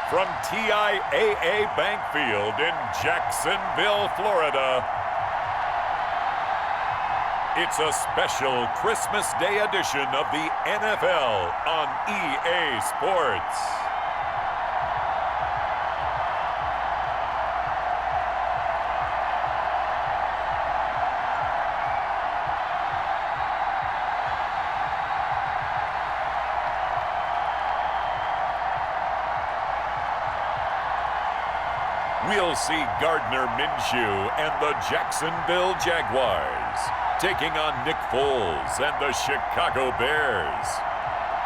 From TIAA Bank Field in Jacksonville, Florida, it's a special Christmas Day edition of the NFL on EA Sports. We'll see Gardner Minshew and the Jacksonville Jaguars taking on Nick Foles and the Chicago Bears.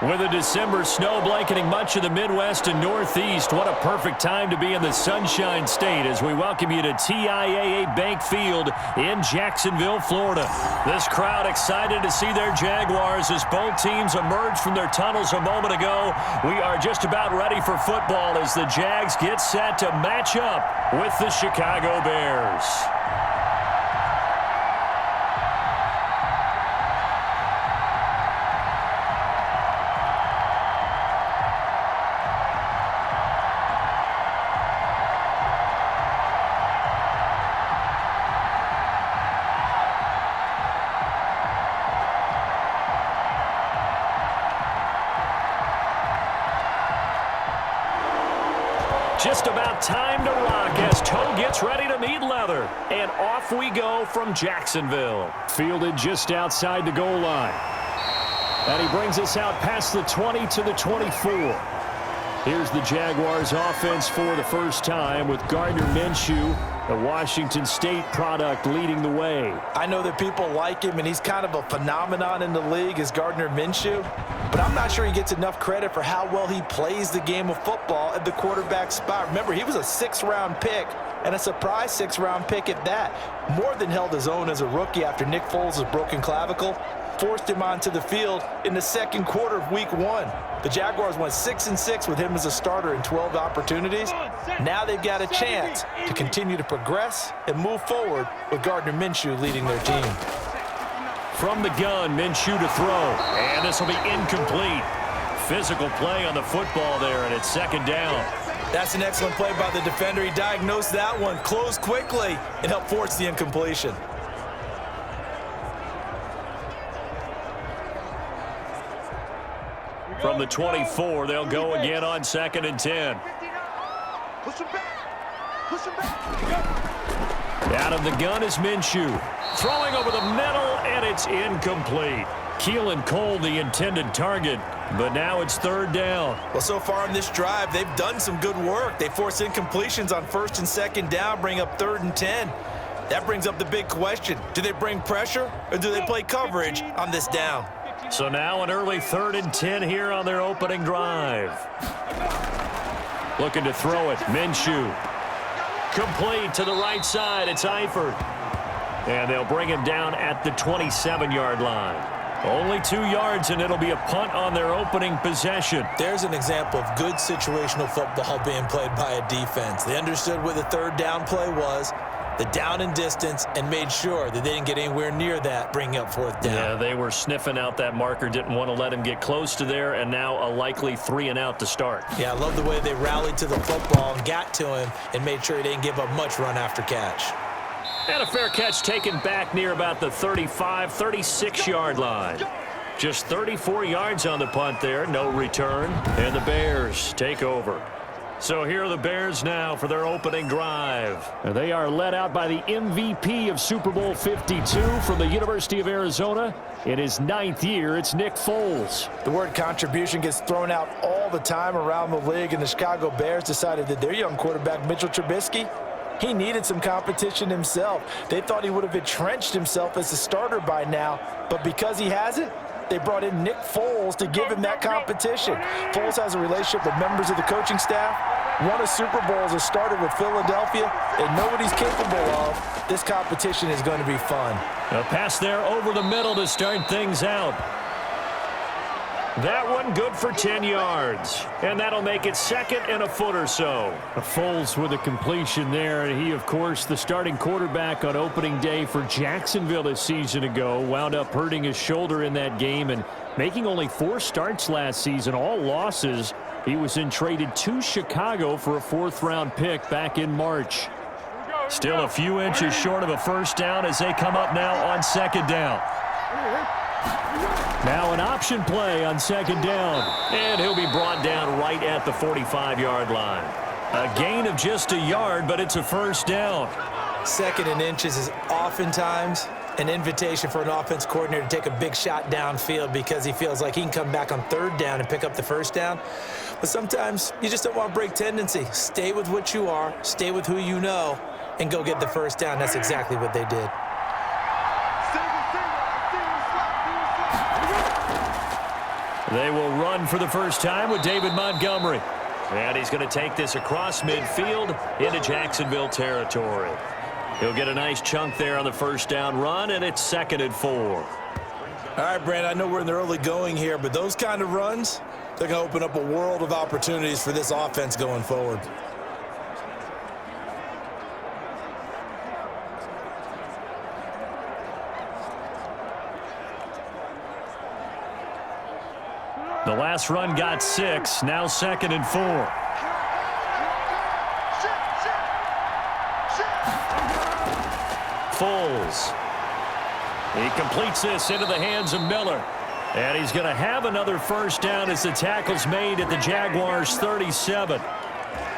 With a December snow blanketing much of the Midwest and Northeast, what a perfect time to be in the Sunshine State as we welcome you to TIAA Bank Field in Jacksonville, Florida. This crowd excited to see their Jaguars as both teams emerged from their tunnels a moment ago. We are just about ready for football as the Jags get set to match up with the Chicago Bears. Just about time to rock as toe gets ready to meet leather. And off we go from Jacksonville. Fielded just outside the goal line. And he brings us out past the 20 to the 24. Here's the Jaguars offense for the first time with Gardner Minshew, the Washington State product, leading the way. I know that people like him, and he's kind of a phenomenon in the league as Gardner Minshew, but I'm not sure he gets enough credit for how well he plays the game of football at the quarterback spot. Remember, he was a sixth-round pick, and a surprise sixth-round pick at that. More than held his own as a rookie after Nick Foles' broken clavicle forced him onto the field in the second quarter of Week 1. The Jaguars went 6-6 with him as a starter in 12 opportunities. Now they've got a chance to continue to progress and move forward with Gardner Minshew leading their team. From the gun, Minshew to throw, and this will be incomplete. Physical play on the football there, and it's second down. That's an excellent play by the defender. He diagnosed that one, closed quickly, and helped force the incompletion. From the 24, they'll go again on 2nd and 10. Out of the gun is Minshew. Throwing over the middle, and it's incomplete. Keelan Cole, the intended target, but now it's third down. Well, so far in this drive, they've done some good work. They force incompletions on 1st and 2nd down, bring up 3rd and 10. That brings up the big question. Do they bring pressure, or do they play coverage on this down? So now an early 3rd and 10 here on their opening drive. Looking to throw it, Minshew. Complete to the right side, it's Eifert. And they'll bring him down at the 27-yard line. Only 2 yards, and it'll be a punt on their opening possession. There's an example of good situational football being played by a defense. They understood where the third down play was, the down and distance, and made sure that they didn't get anywhere near that, bringing up 4th down. Yeah, they were sniffing out that marker, didn't want to let him get close to there, and now a likely 3-and-out to start. Yeah, I love the way they rallied to the football and got to him and made sure he didn't give up much run after catch. And a fair catch taken back near about the 35, 36-yard line. Just 34 yards on the punt there, no return, and the Bears take over. So here are the Bears now for their opening drive. They are led out by the MVP of Super Bowl 52 from the University of Arizona. In his 9th year, it's Nick Foles. The word contribution gets thrown out all the time around the league, and the Chicago Bears decided that their young quarterback, Mitchell Trubisky, he needed some competition himself. They thought he would have entrenched himself as a starter by now, but because he hasn't, they brought in Nick Foles to give him that competition. Foles has a relationship with members of the coaching staff, won a Super Bowl as a starter with Philadelphia. They know what he's capable of. This competition is going to be fun. A pass there over the middle to start things out. That one good for 10 yards. And that'll make it 2nd and a foot or so. Foles with a completion there. And he, of course, the starting quarterback on opening day for Jacksonville a season ago. Wound up hurting his shoulder in that game and making only 4 starts last season, all losses. He was then traded to Chicago for a 4th-round pick back in March. Still a few inches short of a first down as they come up now on 2nd down. Now an option play on 2nd down. And he'll be brought down right at the 45-yard line. A gain of just a yard, but it's a first down. 2nd and inches is oftentimes an invitation for an offense coordinator to take a big shot downfield because he feels like he can come back on 3rd down and pick up the first down. But sometimes you just don't want to break tendency. Stay with what you are, stay with who you know, and go get the first down. That's exactly what they did. They will run for the first time with David Montgomery. And he's going to take this across midfield into Jacksonville territory. He'll get a nice chunk there on the first down run, and it's 2nd and 4. All right, Brand, I know we're in the early going here, but those kind of runs, they're going to open up a world of opportunities for this offense going forward. The last run got 6, now 2nd and 4. Foles. He completes this into the hands of Miller. And he's going to have another first down as the tackle's made at the Jaguars' 37.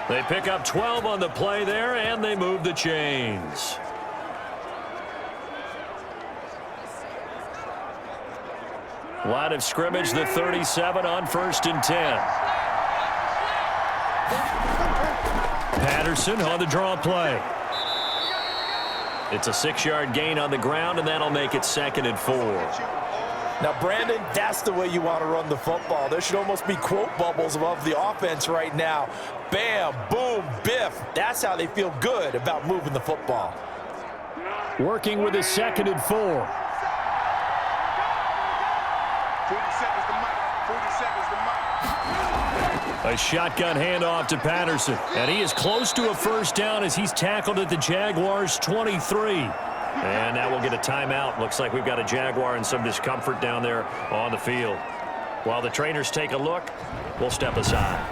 They pick up 12 on the play there, and they move the chains. Line of scrimmage, the 37 on 1st and 10. Patterson on the draw play. It's a 6-yard gain on the ground, and that'll make it 2nd and 4. Now, Brandon, that's the way you want to run the football. There should almost be quote bubbles above the offense right now. Bam, boom, biff. That's how they feel good about moving the football. Working with a 2nd and 4. 40 seconds to Mike. 40 seconds to Mike. A shotgun handoff to Patterson. And he is close to a first down as he's tackled at the Jaguars' 23. And now we'll get a timeout. Looks like we've got a Jaguar in some discomfort down there on the field. While the trainers take a look, we'll step aside.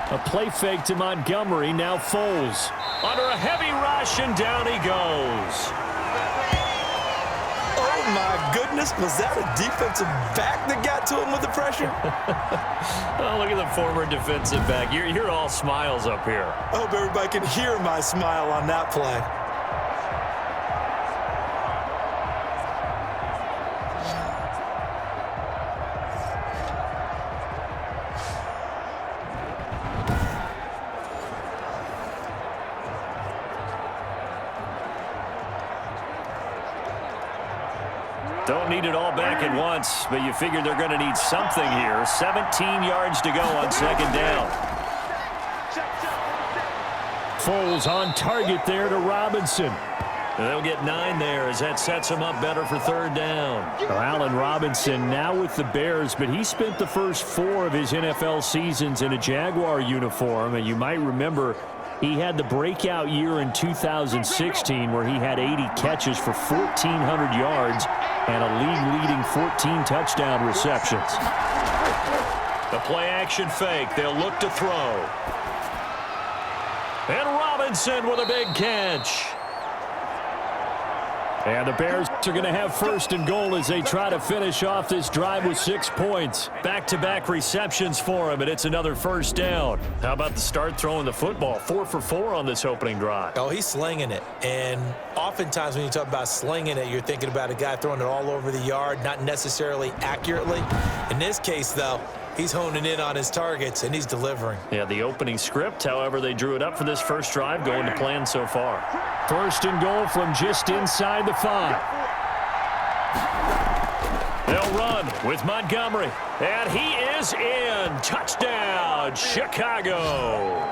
A play fake to Montgomery, now Foles. Under a heavy rush, and down he goes. Oh, my goodness. Was that a defensive back that got to him with the pressure? Oh, look at the former defensive back. You're all smiles up here. I hope everybody can hear my smile on that play. Don't need it all back at once, but you figure they're going to need something here. 17 yards to go on 2nd down. Foles on target there to Robinson. And they'll get 9 there as that sets him up better for 3rd down. Well, Allen Robinson now with the Bears, but he spent the first 4 of his NFL seasons in a Jaguar uniform, and you might remember he had the breakout year in 2016 where he had 80 catches for 1,400 yards and a league-leading 14 touchdown receptions. The play-action fake. They'll look to throw. And Robinson with a big catch. And the Bears are going to have 1st and goal as they try to finish off this drive with 6 points. Back-to-back receptions for him, and it's another first down. How about the start throwing the football? 4 for 4 on this opening drive. Oh, he's slinging it. And oftentimes when you talk about slinging it, you're thinking about a guy throwing it all over the yard, not necessarily accurately. In this case, though, he's honing in on his targets, and he's delivering. Yeah, the opening script, however, they drew it up for this first drive, going to plan so far. 1st and goal from just inside the 5. They'll run with Montgomery. And he is in. Touchdown, Chicago.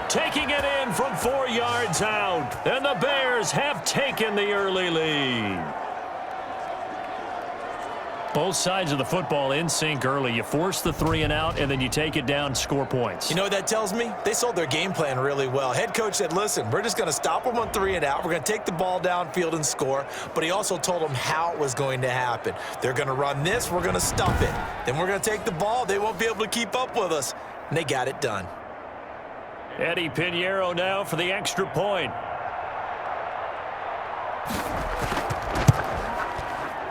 Taking it in from 4 yards out. And the Bears have taken the early lead. Both sides of the football in sync early. You force the 3 and out, and then you take it down, score points. You know what that tells me? They sold their game plan really well. Head coach said, listen, we're just going to stop them on 3 and out. We're going to take the ball downfield and score. But he also told them how it was going to happen. They're going to run this. We're going to stop it. Then we're going to take the ball. They won't be able to keep up with us. And they got it done. Eddie Pinheiro now for the extra point.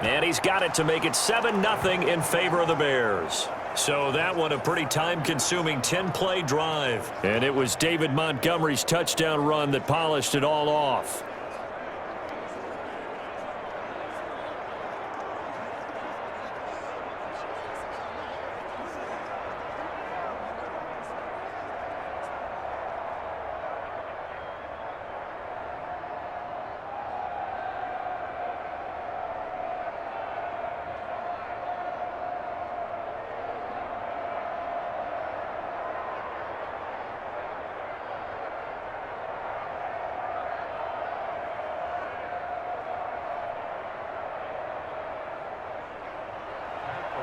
And he's got it to make it 7-0 in favor of the Bears. So that one a pretty time-consuming 10-play drive. And it was David Montgomery's touchdown run that polished it all off.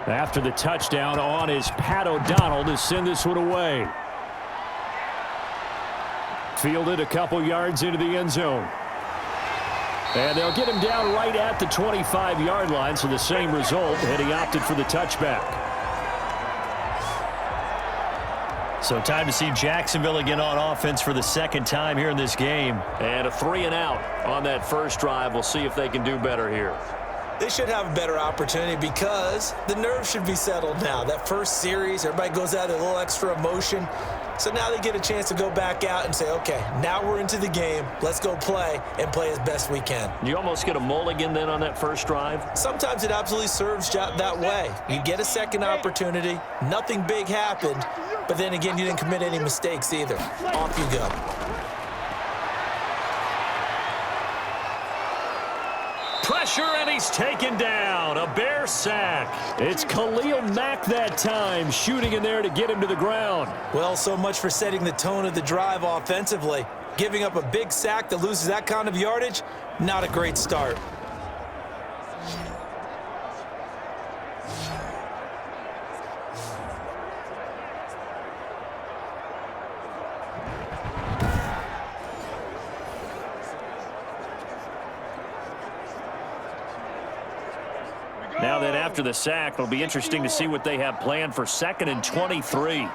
After the touchdown on is Pat O'Donnell to send this one away. Fielded a couple yards into the end zone. And they'll get him down right at the 25-yard line, so the same result, and he opted for the touchback. So time to see Jacksonville again on offense for the second time here in this game. And a 3 and out on that first drive. We'll see if they can do better here. They should have a better opportunity because the nerves should be settled now. That first series, everybody goes out with a little extra emotion. So now they get a chance to go back out and say, okay, now we're into the game. Let's go play and play as best we can. You almost get a mulligan then on that first drive? Sometimes it absolutely serves that way. You get a second opportunity. Nothing big happened. But then again, you didn't commit any mistakes either. Off you go. Pressure, and he's taken down. A Bear sack. It's Khalil Mack that time, shooting in there to get him to the ground. Well, so much for setting the tone of the drive offensively. Giving up a big sack that loses that kind of yardage, not a great start. Now then, after the sack, it'll be interesting to see what they have planned for 2nd and 23.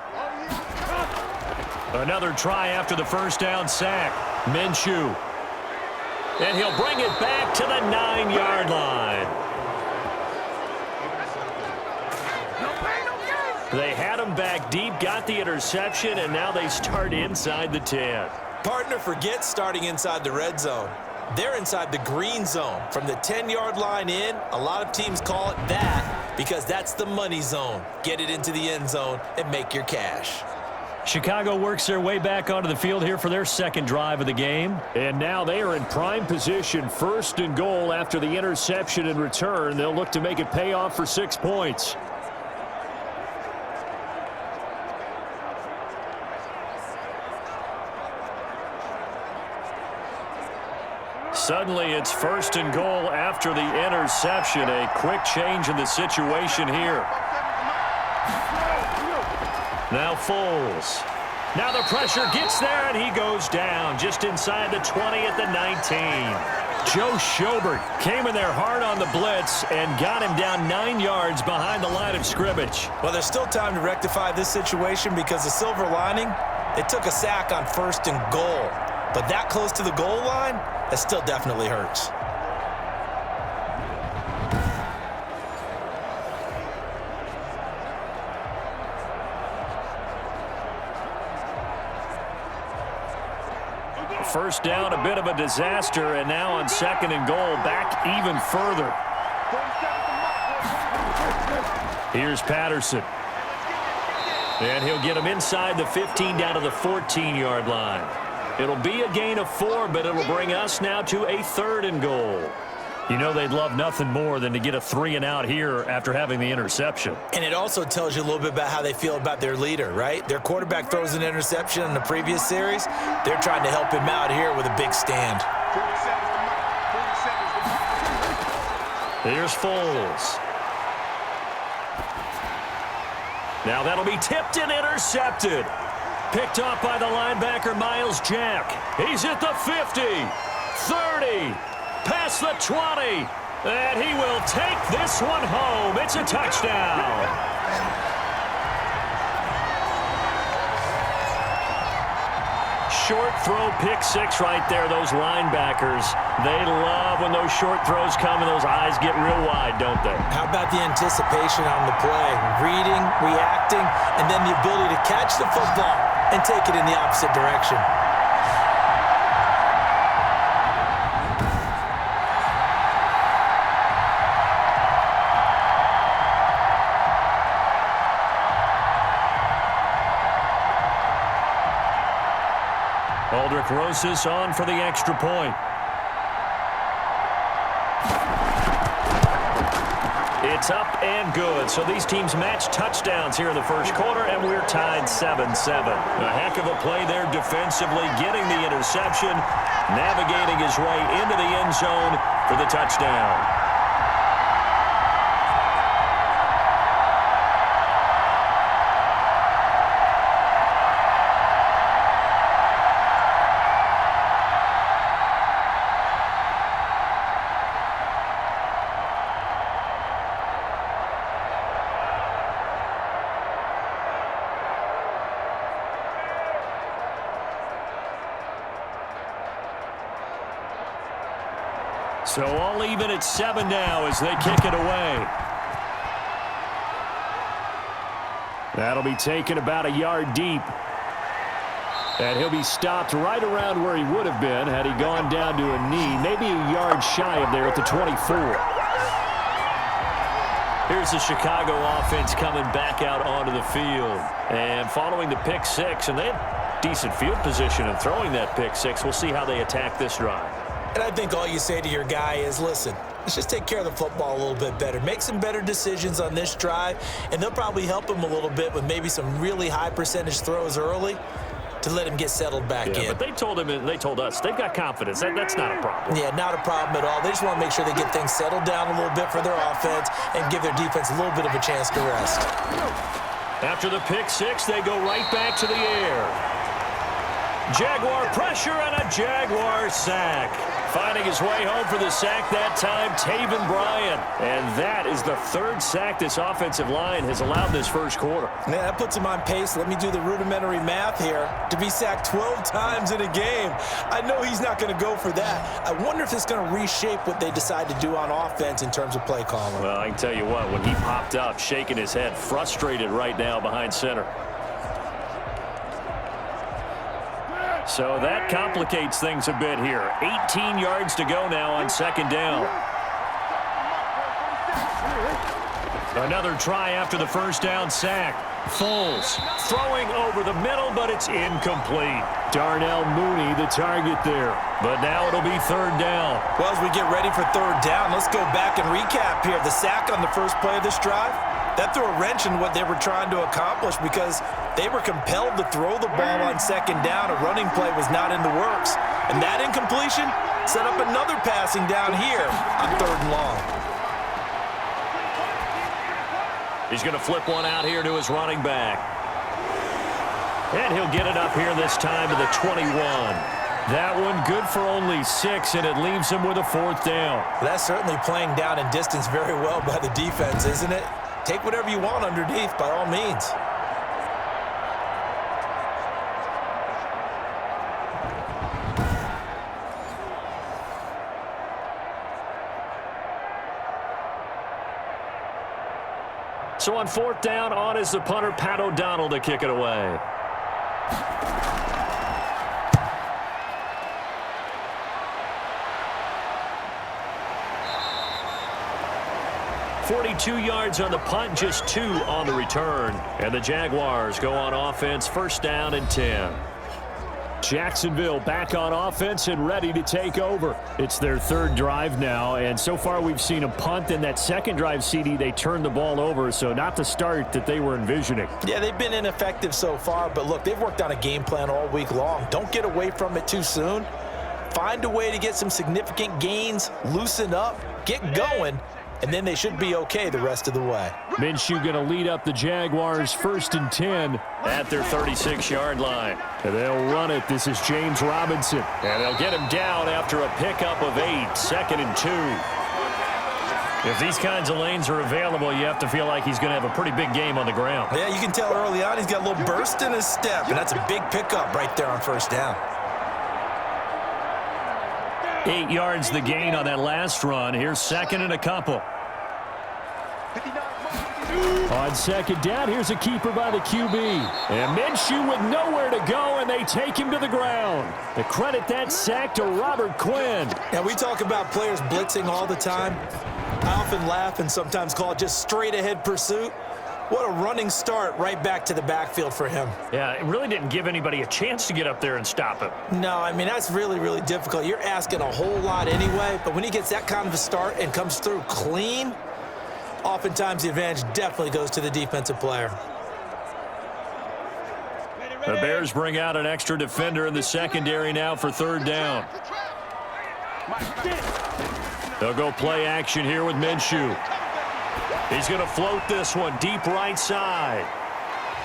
Another try after the first down sack. Minshew. And he'll bring it back to the 9-yard line. They had him back deep, got the interception, and now they start inside the 10. Partner, forget starting inside the red zone. They're inside the green zone. From the 10-yard line in, a lot of teams call it that because that's the money zone. Get it into the end zone and make your cash. Chicago works their way back onto the field here for their second drive of the game. And now they are in prime position, 1st and goal after the interception and return. They'll look to make it pay off for 6 points. Suddenly, it's 1st and goal after the interception. A quick change in the situation here. Now Foles. Now the pressure gets there, and he goes down just inside the 20 at the 19. Joe Schobert came in there hard on the blitz and got him down 9 yards behind the line of scrimmage. Well, there's still time to rectify this situation because the silver lining, they took a sack on 1st and goal. But that close to the goal line, that still definitely hurts. First down, a bit of a disaster, and now on 2nd and goal, back even further. Here's Patterson. And he'll get him inside the 15 down to the 14-yard line. It'll be a gain of 4, but it'll bring us now to a 3rd and goal. You know they'd love nothing more than to get a 3-and-out here after having the interception. And it also tells you a little bit about how they feel about their leader, right? Their quarterback throws an interception in the previous series. They're trying to help him out here with a big stand. 47's the mark. 47's the mark. Here's Foles. Now that'll be tipped and intercepted. Picked off by the linebacker, Miles Jack. He's at the 50, 30, past the 20, and he will take this one home. It's a touchdown. Short throw, pick six right there, those linebackers. They love when those short throws come and those eyes get real wide, don't they? How about the anticipation on the play? Reading, reacting, and then the ability to catch the football and take it in the opposite direction. Aldrich Rosas on for the extra point. It's up and good. So these teams match touchdowns here in the first quarter, and we're tied 7-7. A heck of a play there defensively, getting the interception, navigating his way into the end zone for the touchdown. So all even at 7 now as they kick it away. That'll be taken about a yard deep. And he'll be stopped right around where he would have been had he gone down to a knee, maybe a yard shy of there at the 24. Here's the Chicago offense coming back out onto the field. And following the pick six, and they had decent field position in throwing that pick six. We'll see how they attack this drive. And I think all you say to your guy is, listen, let's just take care of the football a little bit better. Make some better decisions on this drive, and they'll probably help him a little bit with maybe some really high percentage throws early to let him get settled back in. But they told him, and they told us, they've got confidence. That's not a problem. Yeah, not a problem at all. They just want to make sure they get things settled down a little bit for their offense and give their defense a little bit of a chance to rest. After the pick six, they go right back to the air. Jaguar pressure and a Jaguar sack. Finding his way home for the sack that time, Taven Bryan. And that is the third sack this offensive line has allowed this first quarter. Yeah, that puts him on pace. Let me do the rudimentary math here. To be sacked 12 times in a game. I know he's not going to go for that. I wonder if it's going to reshape what they decide to do on offense in terms of play calling. Well, I can tell you what, when he popped up, shaking his head, frustrated right now behind center. So that complicates things a bit here. 18 yards to go now on second down. Another try after the first down sack. Foles throwing over the middle, but it's incomplete. Darnell Mooney the target there. But now it'll be third down. Well, as we get ready for third down, let's go back and recap here. The sack on the first play of this drive, that threw a wrench in what they were trying to accomplish because they were compelled to throw the ball on second down. A running play was not in the works. And that incompletion set up another passing down here on third and long. He's going to flip one out here to his running back. And he'll get it up here this time to the 21. That one good for only 6, and it leaves him with a fourth down. That's certainly playing down in distance very well by the defense, isn't it? Take whatever you want underneath, by all means. So on fourth down, on is the punter, Pat O'Donnell, to kick it away. .42 yards on the punt, just 2 on the return. And the Jaguars go on offense, first down and 10. Jacksonville back on offense and ready to take over. It's their third drive now, and so far we've seen a punt. In that second drive, CD, they turned the ball over, so not the start that they were envisioning. Yeah, they've been ineffective so far, but look, they've worked on a game plan all week long. Don't get away from it too soon. Find a way to get some significant gains, loosen up, get going, and then they should be okay the rest of the way. Minshew going to lead up the Jaguars 1st and 10 at their 36-yard line. And they'll run it. This is James Robinson. And they'll get him down after a pickup of 8, 2nd and 2. If these kinds of lanes are available, you have to feel like he's going to have a pretty big game on the ground. Yeah, you can tell early on he's got a little burst in his step, and that's a big pickup right there on 1st down. 8 yards the gain on that last run. Here's 2nd and a couple. On 2nd down, here's a keeper by the QB. And Minshew with nowhere to go, and they take him to the ground. They credit that sack to Robert Quinn. Now, we talk about players blitzing all the time. I often laugh and sometimes call it just straight-ahead pursuit. What a running start right back to the backfield for him. Yeah, it really didn't give anybody a chance to get up there and stop him. No, I mean, that's really, really difficult. You're asking a whole lot anyway, but when he gets that kind of a start and comes through clean, oftentimes the advantage definitely goes to the defensive player. The Bears bring out an extra defender in the secondary now for 3rd down. They'll go play action here with Minshew. He's going to float this one deep right side.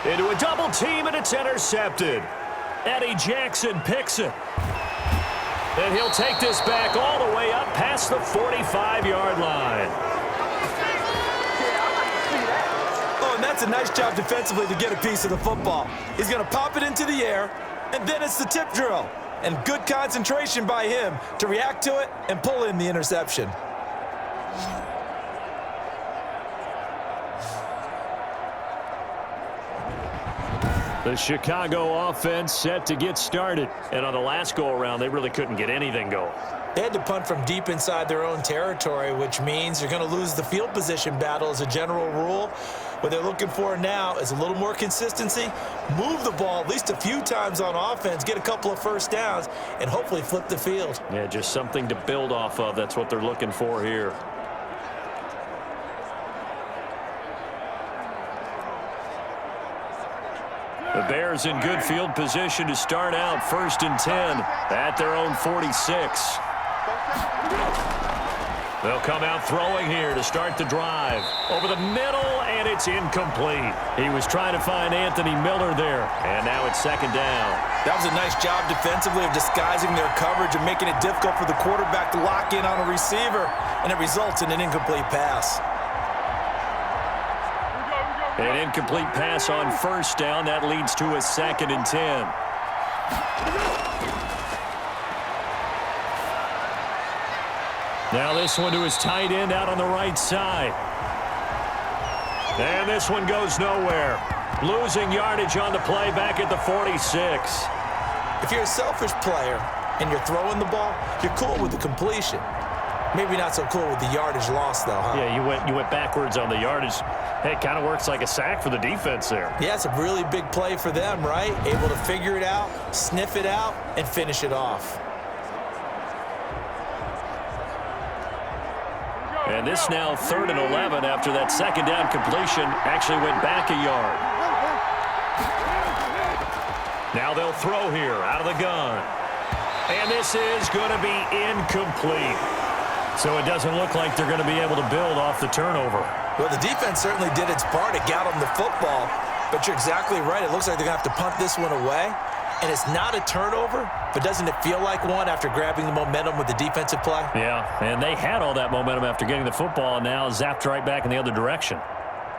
Into a double team, and it's intercepted. Eddie Jackson picks it. And he'll take this back all the way up past the 45-yard line. Oh, and that's a nice job defensively to get a piece of the football. He's going to pop it into the air, and then it's the tip drill. And good concentration by him to react to it and pull in the interception. The Chicago offense set to get started. And on the last go-around, they really couldn't get anything going. They had to punt from deep inside their own territory, which means you're going to lose the field position battle as a general rule. What they're looking for now is a little more consistency, move the ball at least a few times on offense, get a couple of 1st downs, and hopefully flip the field. Yeah, just something to build off of. That's what they're looking for here. The Bears in good field position to start out 1st and 10 at their own 46. They'll come out throwing here to start the drive. Over the middle, and it's incomplete. He was trying to find Anthony Miller there, and now it's 2nd down. That was a nice job defensively of disguising their coverage and making it difficult for the quarterback to lock in on a receiver, and it results in an incomplete pass. An incomplete pass on 1st down. That leads to a 2nd and 10. Now this one to his tight end out on the right side. And this one goes nowhere. Losing yardage on the play back at the 46. If you're a selfish player and you're throwing the ball, you're cool with the completion. Maybe not so cool with the yardage loss, though, huh? Yeah, you went backwards on the yardage. Hey, it kind of works like a sack for the defense there. Yeah, it's a really big play for them, right? Able to figure it out, sniff it out, and finish it off. And this now 3rd and 11 after that 2nd down completion actually went back a yard. Now they'll throw here out of the gun. And this is going to be incomplete. So it doesn't look like they're going to be able to build off the turnover. Well, the defense certainly did its part to get them the football, but you're exactly right. It looks like they're going to have to punt this one away, and it's not a turnover, but doesn't it feel like one after grabbing the momentum with the defensive play? Yeah, and they had all that momentum after getting the football, and now zapped right back in the other direction.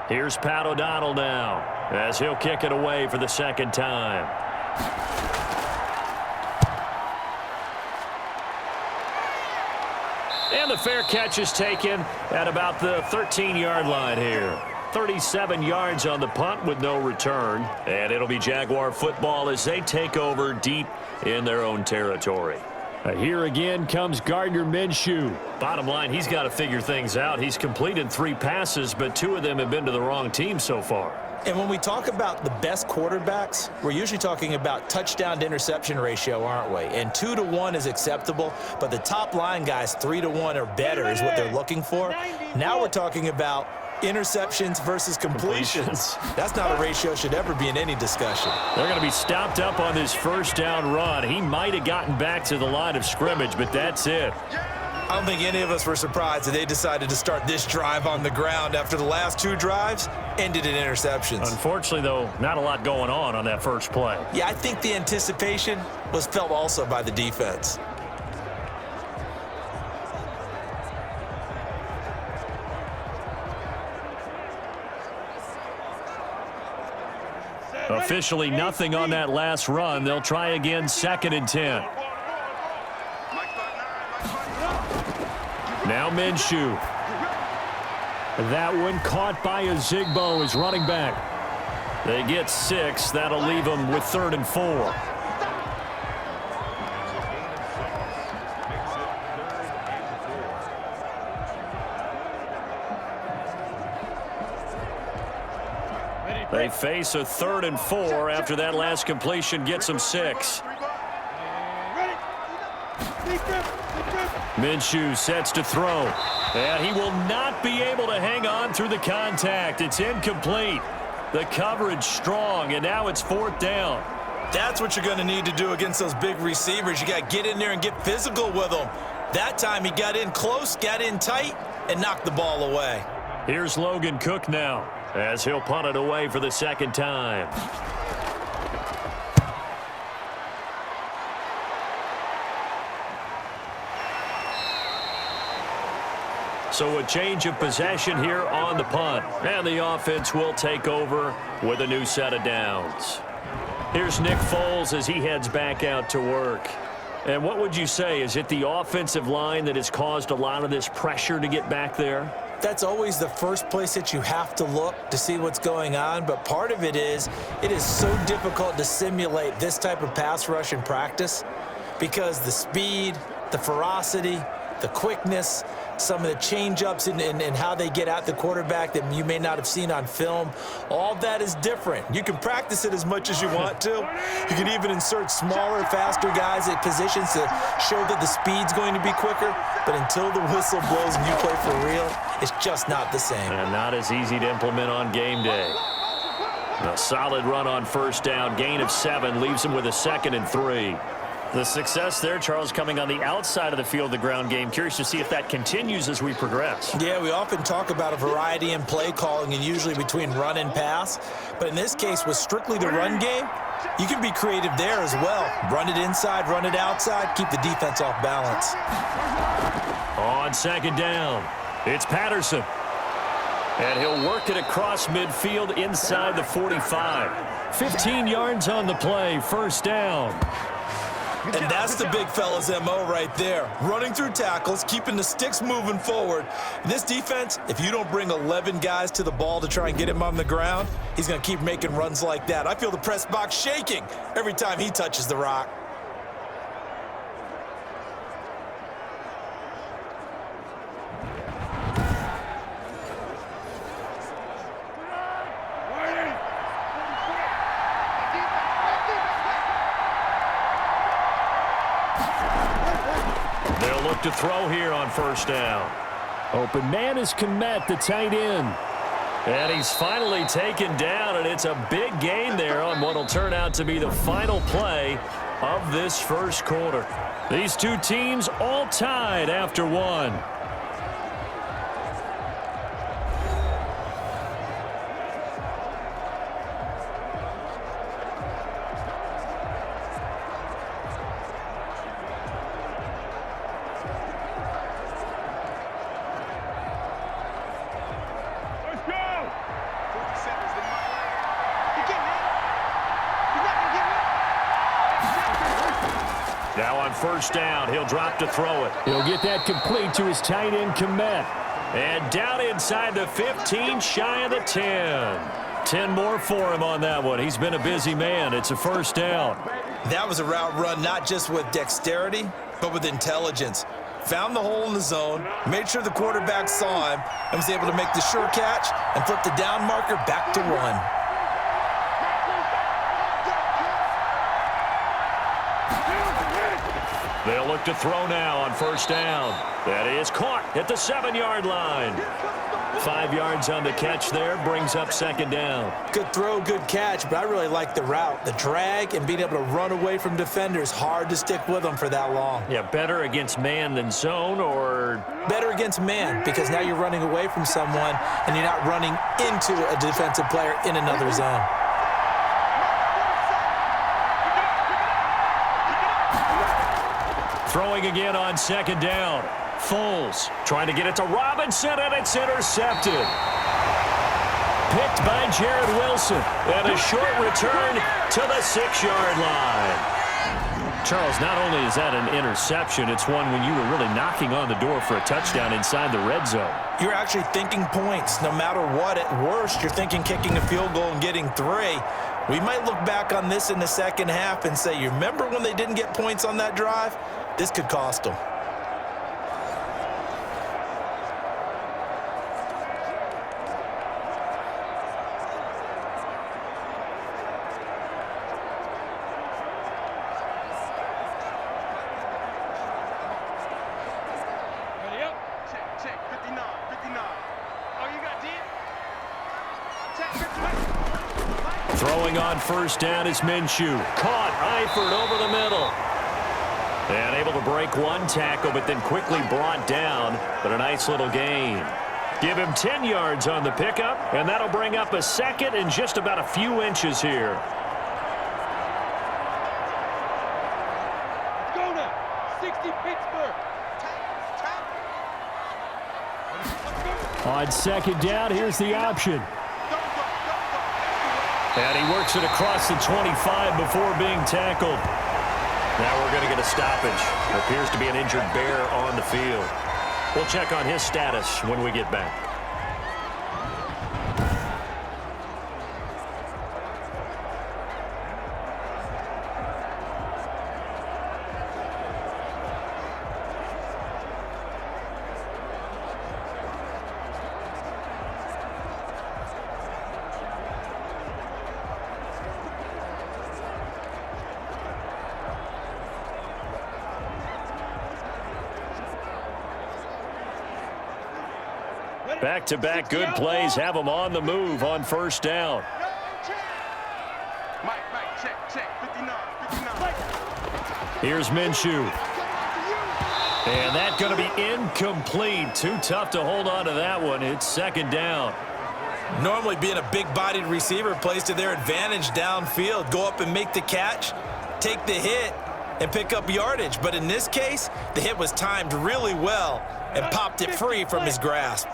Here's Pat O'Donnell now as he'll kick it away for the 2nd time. And the fair catch is taken at about the 13-yard line here. 37 yards on the punt with no return. And it'll be Jaguar football as they take over deep in their own territory. Here again comes Gardner Minshew. Bottom line, he's got to figure things out. He's completed 3 passes, but 2 of them have been to the wrong team so far. And when we talk about the best quarterbacks, we're usually talking about touchdown to interception ratio, aren't we? And 2 to 1 is acceptable, but the top line guys, 3 to 1 or better is what they're looking for. Now we're talking about interceptions versus completions. That's not a ratio should ever be in any discussion. They're going to be stopped up on this first down run. He might have gotten back to the line of scrimmage, but that's it. I don't think any of us were surprised that they decided to start this drive on the ground after the last 2 drives ended in interceptions. Unfortunately, though, not a lot going on that first play. Yeah, I think the anticipation was felt also by the defense. Officially nothing on that last run. They'll try again, 2nd and 10. Now Minshew. That one caught by Ozigbo as running back. They get 6. That'll leave them with 3rd and 4. They face a 3rd and 4 after that last completion gets them 6. Minshew sets to throw. And he will not be able to hang on through the contact. It's incomplete. The coverage strong, and now it's 4th down. That's what you're going to need to do against those big receivers. You got to get in there and get physical with them. That time he got in close, got in tight, and knocked the ball away. Here's Logan Cook now, as he'll punt it away for the 2nd time. So a change of possession here on the punt. And the offense will take over with a new set of downs. Here's Nick Foles as he heads back out to work. And what would you say? Is it the offensive line that has caused a lot of this pressure to get back there? That's always the first place that you have to look to see what's going on. But part of it is so difficult to simulate this type of pass rush in practice because the speed, the ferocity, the quickness, some of the change-ups and how they get at the quarterback that you may not have seen on film, all that is different. You can practice it as much as you want to. You can even insert smaller, faster guys at positions to show that the speed's going to be quicker. But until the whistle blows and you play for real, it's just not the same. And not as easy to implement on game day. A solid run on 1st down. Gain of 7 leaves them with a 2nd and 3. The success there, Charles, coming on the outside of the field, the ground game. Curious to see if that continues as we progress. Yeah, we often talk about a variety in play calling and usually between run and pass. But in this case, with strictly the run game, you can be creative there as well. Run it inside, run it outside, keep the defense off balance. On 2nd down, it's Patterson. And he'll work it across midfield inside the 45. 15 yards on the play, 1st down. And that's the big fella's MO right there. Running through tackles, keeping the sticks moving forward. This defense, if you don't bring 11 guys to the ball to try and get him on the ground, he's going to keep making runs like that. I feel the press box shaking every time he touches the rock. To throw here on 1st down. Open man is Kmet, the tight end. And he's finally taken down, and it's a big gain there on what will turn out to be the final play of this 1st quarter. These 2 teams all tied after 1. Now on 1st down, he'll drop to throw it. He'll get that complete to his tight end, Kmet. And down inside the 15, shy of the 10. 10 more for him on that one. He's been a busy man. It's a 1st down. That was a route run not just with dexterity, but with intelligence. Found the hole in the zone, made sure the quarterback saw him, and was able to make the sure catch and flip the down marker back to 1. They'll look to throw now on first down. That is caught at the 7-yard line. 5 yards on the catch there, brings up second down. Good throw, good catch, but I really like the route. The drag and being able to run away from defenders, hard to stick with them for that long. Yeah, better against man than zone, or? Better against man, because now you're running away from someone and you're not running into a defensive player in another zone. Throwing again on second down. Foles trying to get it to Robinson, and it's intercepted. Picked by Jared Wilson. And a short return to the 6-yard line. Charles, not only is that an interception, it's one when you were really knocking on the door for a touchdown inside the red zone. You're actually thinking points. No matter what, at worst, you're thinking kicking a field goal and getting 3. We might look back on this in the second half and say, you remember when they didn't get points on that drive? This could cost them. Throwing on first down is Minshew. Caught Eifert over the middle. And able to break one tackle, but then quickly brought down. But a nice little gain. Give him 10 yards on the pickup, and that'll bring up a second and just about a few inches here. Go now. 60 Pittsburgh. On second down, here's the option. And he works it across the 25 before being tackled. Now we're going to get a stoppage. There appears to be an injured Bear on the field. We'll check on his status when we get back. Back-to-back good plays have them on the move on first down. Mike, check. 59. Here's Minshew. And that's going to be incomplete. Too tough to hold on to that one. It's second down. Normally being a big-bodied receiver plays to their advantage downfield. Go up and make the catch, take the hit, and pick up yardage. But in this case, the hit was timed really well and popped it free from his grasp.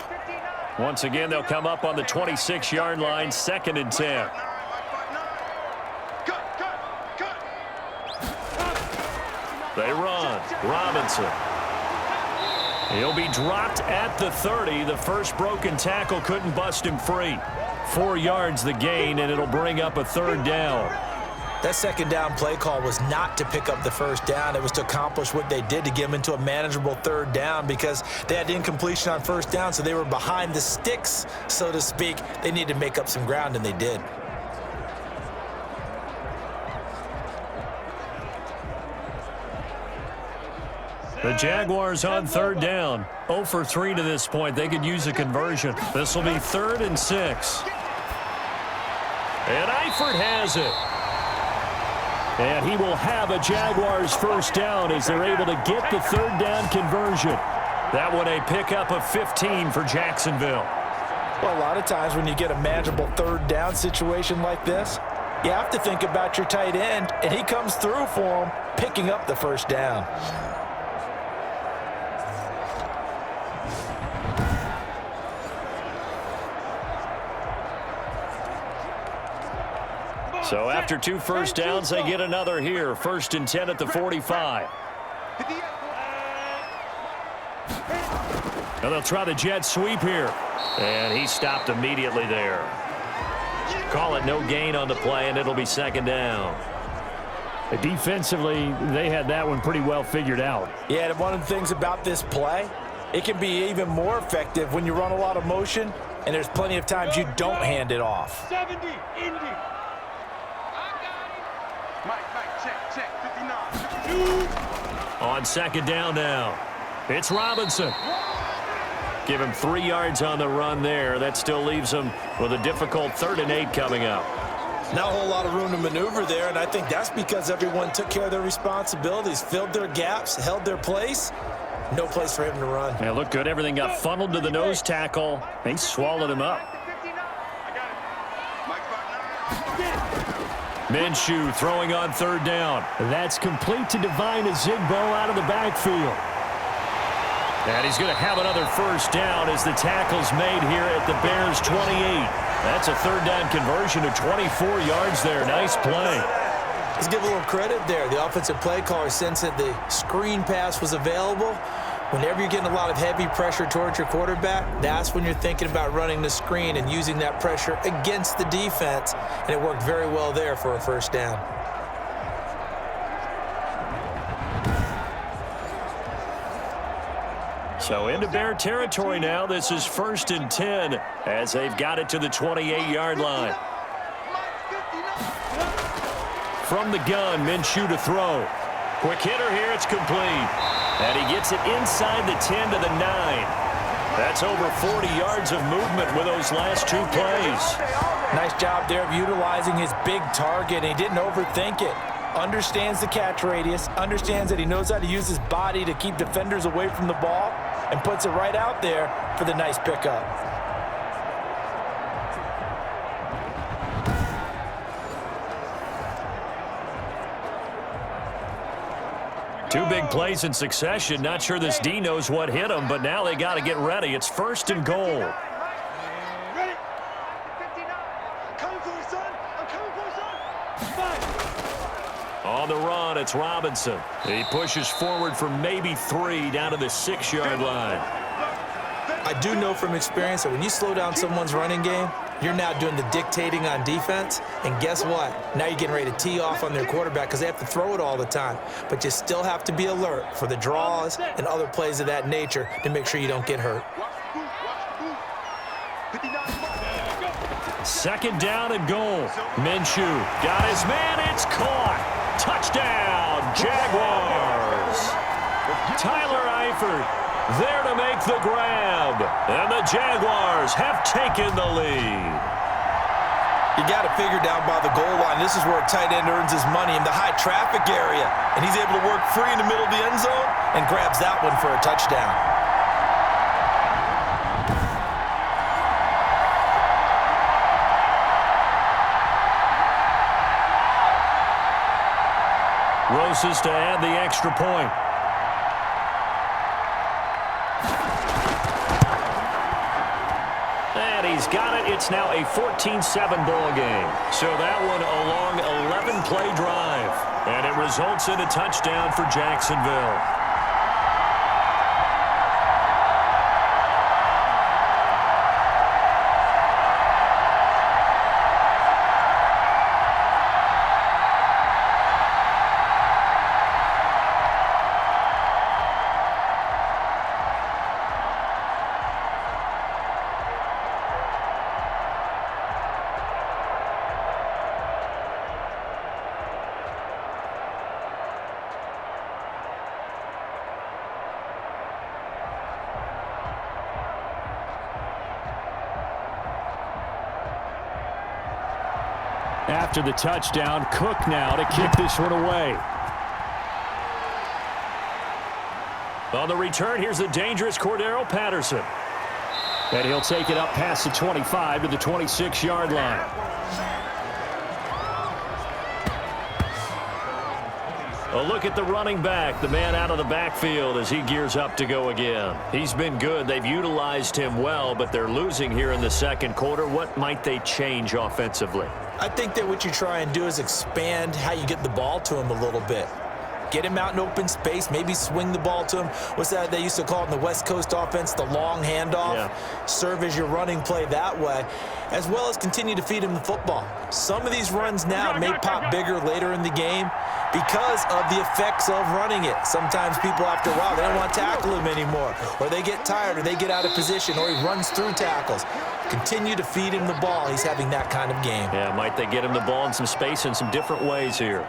Once again, they'll come up on the 26-yard line, 2nd and 10. They run. Robinson. He'll be dropped at the 30. The first broken tackle couldn't bust him free. 4 yards the gain, and it'll bring up a third down. That second down play call was not to pick up the first down. It was to accomplish what they did to get them into a manageable third down because they had incompletion on first down, so they were behind the sticks, so to speak. They needed to make up some ground, and they did. The Jaguars on third down. 0 for 3 to this point. They could use a conversion. This will be 3rd and 6. And Eifert has it. And he will have a Jaguars first down as they're able to get the third down conversion. That one a pickup of 15 for Jacksonville. Well, a lot of times when you get a manageable third down situation like this, you have to think about your tight end, and he comes through for him, picking up the first down. So after 2 first downs, they get another here. 1st and 10 at the 45. Now they'll try the jet sweep here. And he stopped immediately there. Call it no gain on the play, and it'll be 2nd down. Defensively, they had that one pretty well figured out. Yeah, and one of the things about this play, it can be even more effective when you run a lot of motion, and there's plenty of times you don't hand it off. 70, Indy. Mike, check, 59. On second down now, it's Robinson. Give him 3 yards on the run there. That still leaves him with a difficult 3rd and 8 coming up. Not a whole lot of room to maneuver there, and I think that's because everyone took care of their responsibilities, filled their gaps, held their place. No place for him to run. Yeah, looked good. Everything got funneled to the nose tackle. They swallowed him up. Minshew throwing on 3rd down. That's complete to Divine Azigbo out of the backfield. And he's going to have another 1st down as the tackle's made here at the Bears' 28. That's a 3rd down conversion of 24 yards there. Nice play. Let's give a little credit there. The offensive play caller sensed that the screen pass was available. Whenever you're getting a lot of heavy pressure towards your quarterback, that's when you're thinking about running the screen and using that pressure against the defense. And it worked very well there for a 1st down. So into Bear territory now. This is 1st and 10 as they've got it to the 28-yard line. From the gun, Minshew to throw. Quick hitter here, it's complete. And he gets it inside the 10 to the 9. That's over 40 yards of movement with those last 2 plays. Nice job there of utilizing his big target. He didn't overthink it. Understands the catch radius, understands that he knows how to use his body to keep defenders away from the ball, and puts it right out there for the nice pickup. Two big plays in succession. Not sure this D knows what hit him, but now they got to get ready. It's 1st and goal. Ready? 59. I'm coming for you, son. I'm coming for you, son. 5. On the run, it's Robinson. He pushes forward for maybe 3 down to the 6-yard line. I do know from experience that when you slow down someone's running game, you're now doing the dictating on defense. And guess what? Now you're getting ready to tee off on their quarterback because they have to throw it all the time. But you still have to be alert for the draws and other plays of that nature to make sure you don't get hurt. 2nd down and goal. Minshew got his man. It's caught. Touchdown, Jaguars. Tyler Eifert there to make the grab. And the Jaguars have taken the lead. You got to figure down by the goal line. This is where a tight end earns his money in the high traffic area. And he's able to work free in the middle of the end zone and grabs that one for a touchdown. Roses to add the extra point. And he's got it. It's now a 14-7 ball game. So that one a long 11-play drive. And it results in a touchdown for Jacksonville. After the touchdown, Cook now to kick this one away. On the return, here's the dangerous Cordero Patterson. And he'll take it up past the 25 to the 26-yard line. A look at the running back, the man out of the backfield as he gears up to go again. He's been good. They've utilized him well, but they're losing here in the second quarter. What might they change offensively? I think that what you try and do is expand how you get the ball to him a little bit. Get him out in open space, maybe swing the ball to him. What's that they used to call it in the West Coast offense, the long handoff? Yeah. Serve as your running play that way, as well as continue to feed him the football. Some of these runs now may pop bigger later in the game because of the effects of running it. Sometimes people, after a while, they don't want to tackle him anymore, or they get tired, or they get out of position, or he runs through tackles. Continue to feed him the ball. He's having that kind of game. Yeah, might they get him the ball in some space in some different ways here.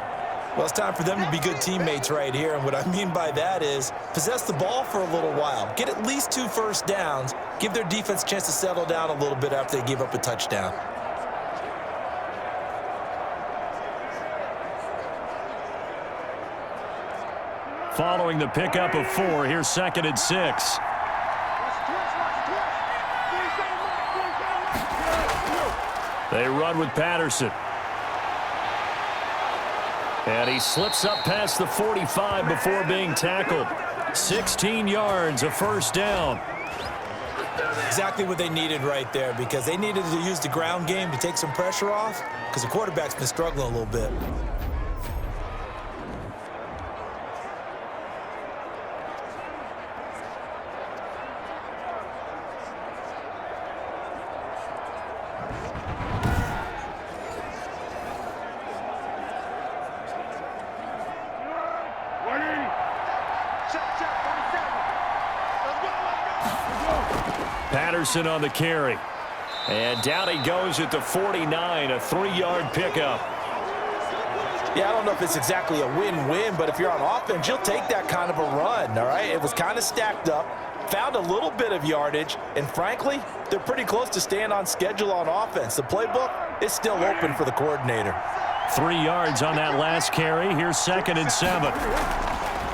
Well, it's time for them to be good teammates right here, and what I mean by that is possess the ball for a little while. Get at least 2 first downs. Give their defense a chance to settle down a little bit after they give up a touchdown. Following the pickup of 4, here's 2nd and 6. They run with Patterson. And he slips up past the 45 before being tackled. 16 yards, a first down. Exactly what they needed right there, because they needed to use the ground game to take some pressure off, because the quarterback's been struggling a little bit. Patterson on the carry. And down he goes at the 49, a 3-yard pickup. Yeah, I don't know if it's exactly a win-win, but if you're on offense, you'll take that kind of a run, all right? It was kind of stacked up, found a little bit of yardage, and frankly, they're pretty close to staying on schedule on offense. The playbook is still open for the coordinator. 3 yards on that last carry. Here's 2nd and 7.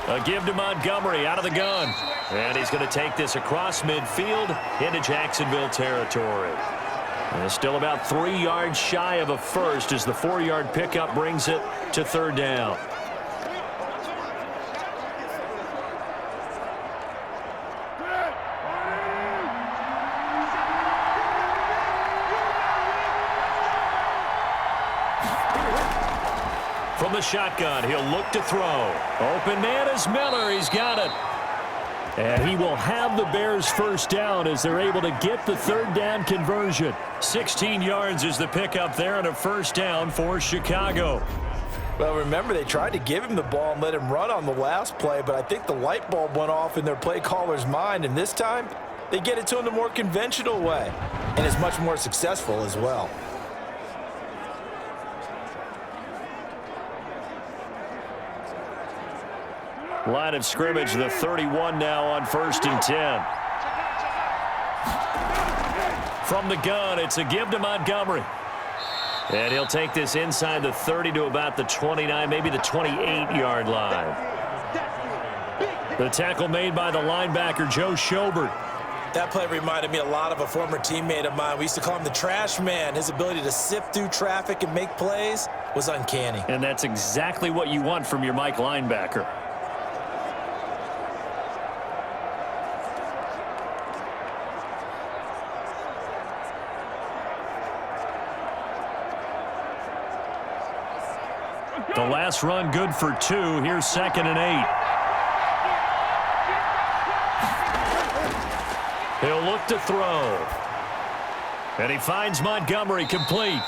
A give to Montgomery out of the gun. And he's going to take this across midfield into Jacksonville territory. And still about 3 yards shy of a first as the 4-yard pickup brings it to 3rd down. From the shotgun, he'll look to throw. Open man is Miller. He's got it. And he will have the Bears first down as they're able to get the 3rd down conversion. 16 yards is the pickup there and a first down for Chicago. Well, remember, they tried to give him the ball and let him run on the last play, but I think the light bulb went off in their play caller's mind, and this time they get it to him the more conventional way, and is much more successful as well. Line of scrimmage, the 31 now on 1st and 10. From the gun, it's a give to Montgomery. And he'll take this inside the 30 to about the 29, maybe the 28-yard line. The tackle made by the linebacker, Joe Schobert. That play reminded me a lot of a former teammate of mine. We used to call him the trash man. His ability to sift through traffic and make plays was uncanny. And that's exactly what you want from your Mike linebacker. The last run good for 2. Here's 2nd and 8. He'll look to throw. And he finds Montgomery complete.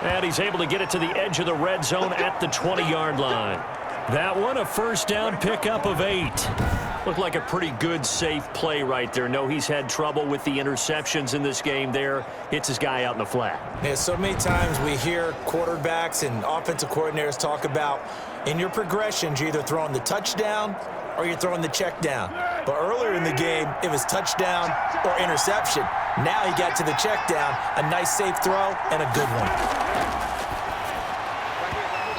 And he's able to get it to the edge of the red zone at the 20-yard line. That one, a first down pickup of 8. Looked like a pretty good, safe play right there. No, he's had trouble with the interceptions in this game there. Hits his guy out in the flat. Yeah, so many times we hear quarterbacks and offensive coordinators talk about in your progressions, you're either throwing the touchdown or you're throwing the check down. But earlier in the game, it was touchdown or interception. Now he got to the check down, a nice safe throw, and a good one.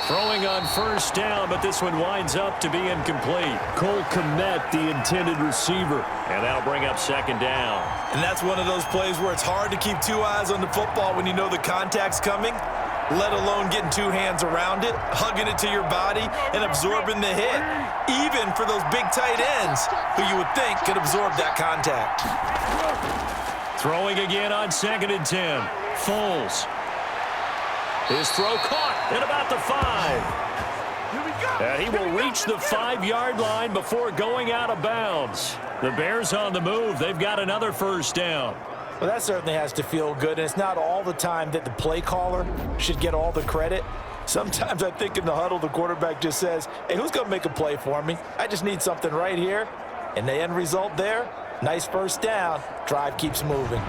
Throwing on first down, but this one winds up to be incomplete. Cole Kmet, the intended receiver. And that'll bring up 2nd down. And that's one of those plays where it's hard to keep 2 eyes on the football when you know the contact's coming, let alone getting 2 hands around it, hugging it to your body, and absorbing the hit. Even for those big tight ends who you would think could absorb that contact. Throwing again on 2nd and 10. Foles. His throw caught at about the 5. And he will reach the 5-yard line before going out of bounds. The Bears on the move. They've got another first down. Well, that certainly has to feel good, and it's not all the time that the play caller should get all the credit. Sometimes I think in the huddle, the quarterback just says, hey, who's going to make a play for me? I just need something right here. And the end result there, nice first down. Drive keeps moving.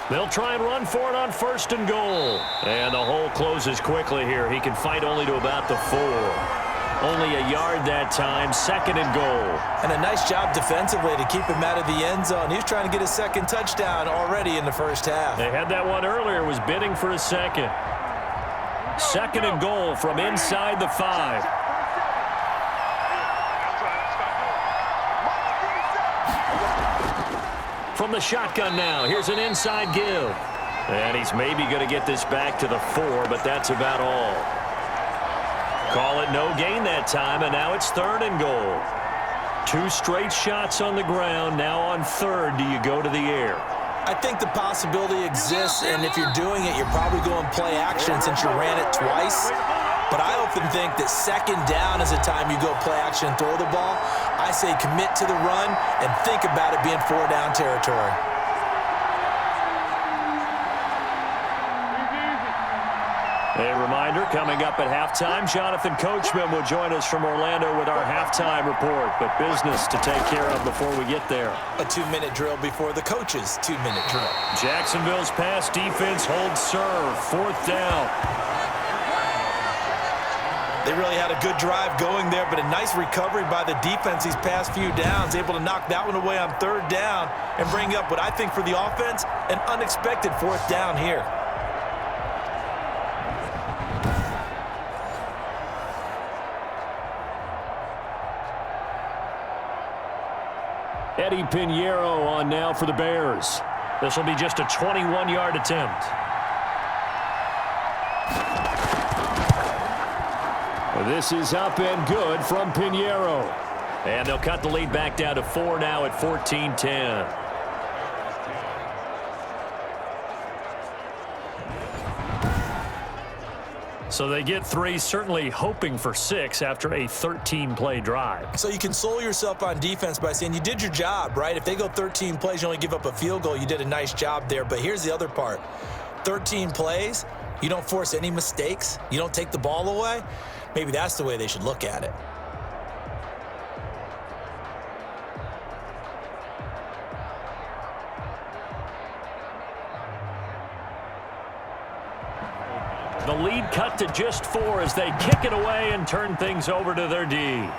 They'll try and run for it on 1st and goal. And the hole closes quickly here. He can fight only to about the 4. Only a yard that time, 2nd and goal. And a nice job defensively to keep him out of the end zone. He was trying to get his 2nd touchdown already in the first half. They had that one earlier, was bidding for a 2nd. 2nd and goal from inside the 5. From the shotgun now, here's an inside give. And he's maybe going to get this back to the 4, but that's about all. Call it no gain that time, and now it's 3rd and goal. 2 straight shots on the ground. Now on 3rd, do you go to the air? I think the possibility exists, and if you're doing it, you're probably going play action since you ran it twice. But I often think that 2nd down is the time you go play action and throw the ball. I say commit to the run and think about it being 4-down territory. A reminder, coming up at halftime, Jonathan Coachman will join us from Orlando with our halftime report. But business to take care of before we get there. A 2-minute drill before the coach's 2-minute drill. Jacksonville's pass defense holds serve. 4th down. They really had a good drive going there, but a nice recovery by the defense these past few downs, able to knock that one away on 3rd down and bring up what I think for the offense, an unexpected 4th down here. Eddie Pinheiro on now for the Bears. This will be just a 21-yard attempt. This is up and good from Pinheiro. And they'll cut the lead back down to 4 now at 14-10. So they get 3, certainly hoping for 6 after a 13-play drive. So you console yourself on defense by saying you did your job, right? If they go 13 plays, you only give up a field goal, you did a nice job there. But here's the other part. 13 plays, you don't force any mistakes, you don't take the ball away. Maybe that's the way they should look at it. The lead cut to just 4 as they kick it away and turn things over to their D.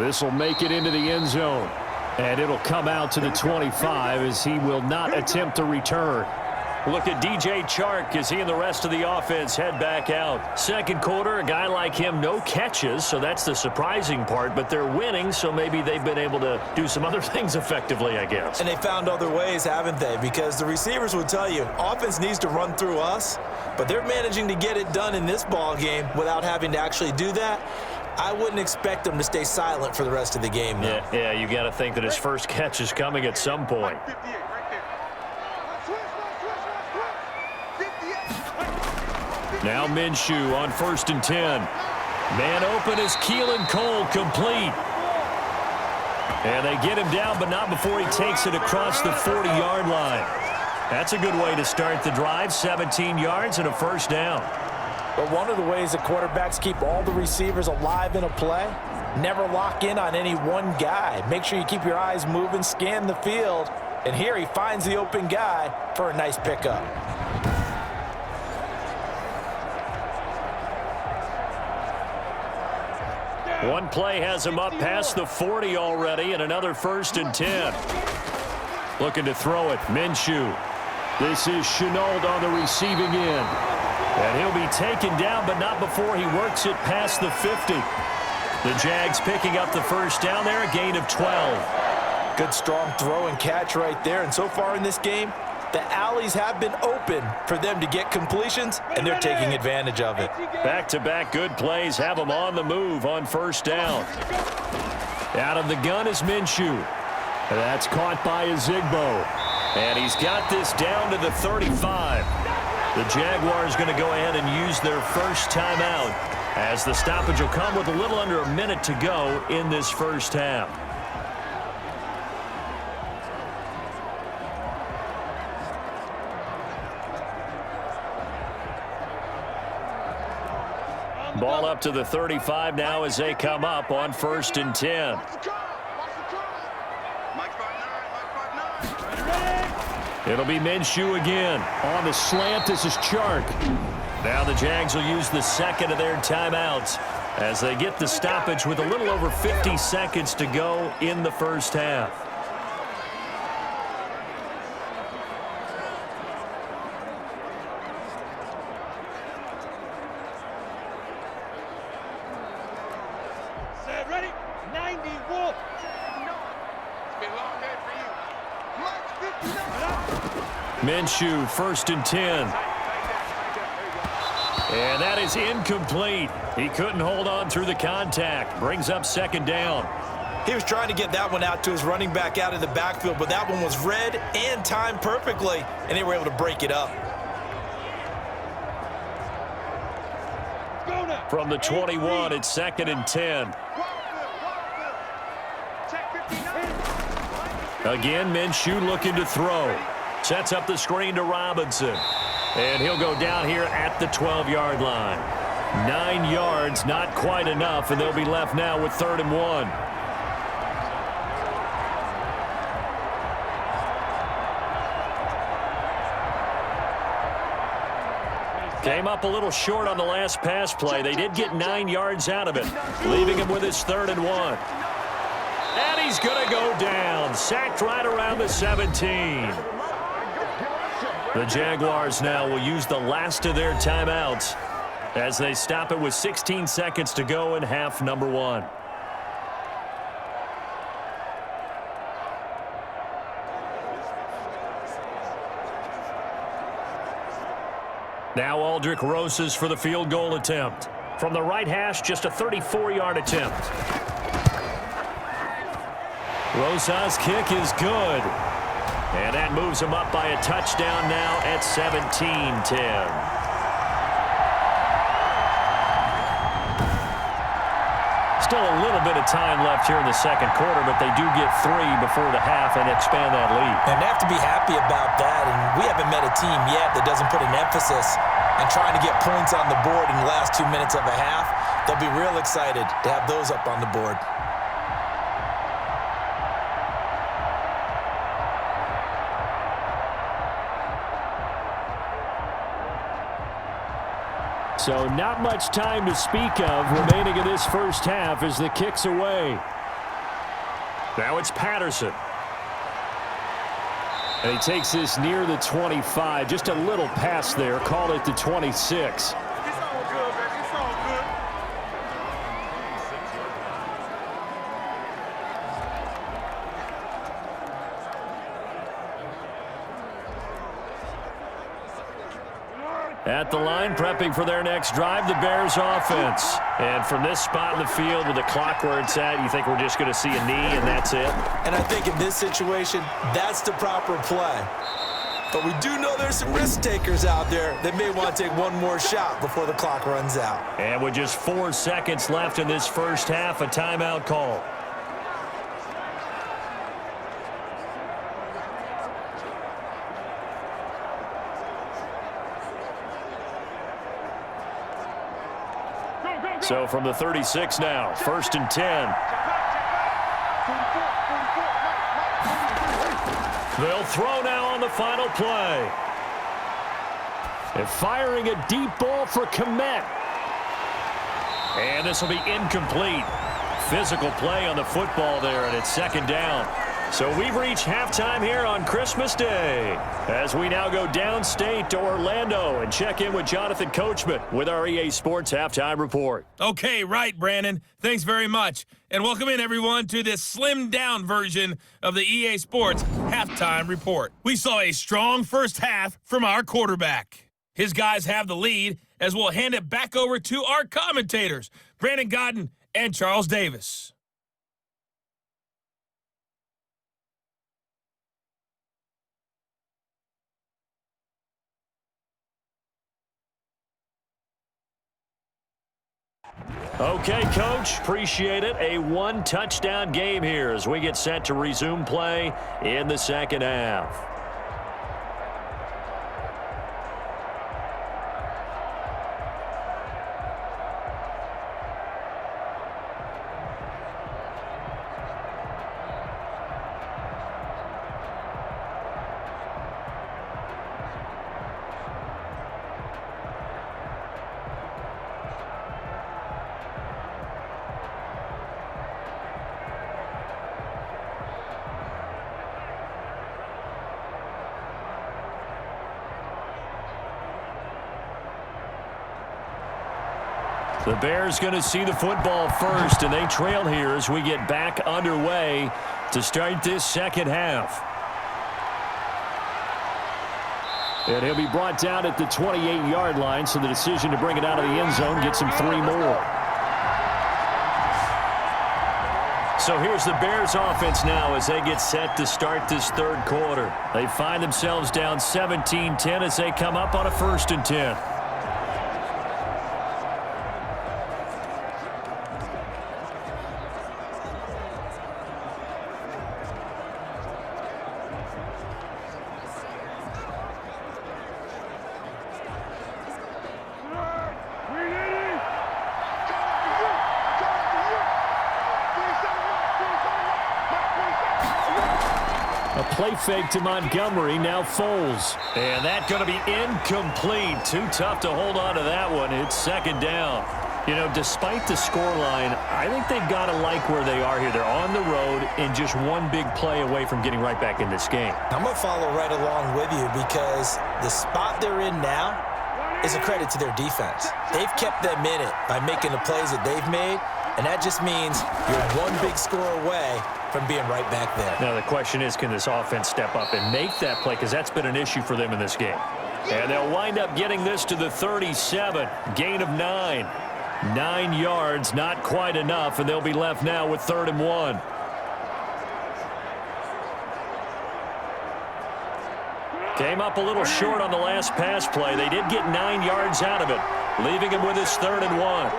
This will make it into the end zone. And it'll come out to the 25 as he will not attempt to return. Look at DJ Chark as he and the rest of the offense head back out. 2nd quarter, a guy like him, no catches, so that's the surprising part. But they're winning, so maybe they've been able to do some other things effectively, I guess. And they found other ways, haven't they? Because the receivers would tell you, offense needs to run through us, but they're managing to get it done in this ball game without having to actually do that. I wouldn't expect them to stay silent for the rest of the game, though. Yeah, you got to think that his first catch is coming at some point. Now Minshew on 1st and 10. Man open is Keelan Cole, complete. And they get him down, but not before he takes it across the 40-yard line. That's a good way to start the drive, 17 yards and a 1st down. But one of the ways the quarterbacks keep all the receivers alive in a play, never lock in on any one guy. Make sure you keep your eyes moving, scan the field, and here he finds the open guy for a nice pickup. One play has him up past the 40 already, and another 1st and 10. Looking to throw it, Minshew. This is Shenault on the receiving end. And he'll be taken down, but not before he works it past the 50. The Jags picking up the 1st down there, a gain of 12. Good strong throw and catch right there. And so far in this game, The alleys have been open for them to get completions, and they're taking advantage of it. Back-to-back good plays have them on the move on first down. Out of the gun is Minshew. That's caught by Ezigbo. And he's got this down to the 35. The Jaguars going to go ahead and use their first timeout, as the stoppage will come with a little under a minute to go in this first half. Ball up to the 35 now as they come up on 1st and 10. It'll be Minshew again. On the slant, this is Chark. Now the Jags will use the second of their timeouts as they get the stoppage with a little over 50 seconds to go in the first half. Ready? 90 Wolf. Minshew, 1st and 10. And that is incomplete. He couldn't hold on through the contact. Brings up 2nd down. He was trying to get that one out to his running back out of the backfield, but that one was read and timed perfectly, and they were able to break it up. From the 21, it's 2nd and 10. Again, Minshew looking to throw. Sets up the screen to Robinson. And he'll go down here at the 12-yard line. 9 yards, not quite enough, and they'll be left now with 3rd and 1. Came up a little short on the last pass play. They did get 9 yards out of it, leaving him with his 3rd and 1. And he's going to go down. Sacked right around the 17. The Jaguars now will use the last of their timeouts as they stop it with 16 seconds to go in half number 1. Now Aldrick Rosas for the field goal attempt. From the right hash, just a 34-yard attempt. Rosas' kick is good. And that moves him up by a touchdown now at 17-10. Still a little bit of time left here in the second quarter, but they do get 3 before the half and expand that lead. And they have to be happy about that, and we haven't met a team yet that doesn't put an emphasis on trying to get points on the board in the last 2 minutes of a half. They'll be real excited to have those up on the board. So not much time to speak of remaining in this first half as the kick's away. Now it's Patterson. And he takes this near the 25. Just a little pass there. Call it the 26. At the line, prepping for their next drive, the Bears offense. And from this spot in the field with the clock where it's at, you think we're just going to see a knee and that's it? And I think in this situation, that's the proper play. But we do know there's some risk takers out there that may want to take one more shot before the clock runs out. And with just 4 seconds left in this first half, a timeout call. So from the 36 now, 1st and 10. They'll throw now on the final play. And firing a deep ball for Kmet. And this will be incomplete. Physical play on the football there, and it's 2nd down. So we've reached halftime here on Christmas Day as we now go downstate to Orlando and check in with Jonathan Coachman with our EA Sports Halftime Report. Okay, right, Brandon. Thanks very much. And welcome in, everyone, to this slimmed-down version of the EA Sports Halftime Report. We saw a strong first half from our quarterback. His guys have the lead as we'll hand it back over to our commentators, Brandon Godden and Charles Davis. Okay, Coach, appreciate it. A one-touchdown game here as we get set to resume play in the second half. The Bears going to see the football first, and they trail here as we get back underway to start this second half. And he'll be brought down at the 28-yard line, so the decision to bring it out of the end zone gets him 3 more. So here's the Bears offense now as they get set to start this third quarter. They find themselves down 17-10 as they come up on a 1st and 10. Play fake to Montgomery, now Foles. And that going to be incomplete. Too tough to hold on to that one. It's second down. You know, despite the scoreline, I think they've got to like where they are here. They're on the road and just one big play away from getting right back in this game. I'm going to follow right along with you because the spot they're in now is a credit to their defense. They've kept them in it by making the plays that they've made, and that just means you're one big score away from being right back there. Now the question is, can this offense step up and make that play? Because that's been an issue for them in this game. And they'll wind up getting this to the 37. Gain of 9. 9 yards, not quite enough, and they'll be left now with 3rd and 1. Came up a little short on the last pass play. They did get 9 yards out of it, leaving him with his 3rd and 1.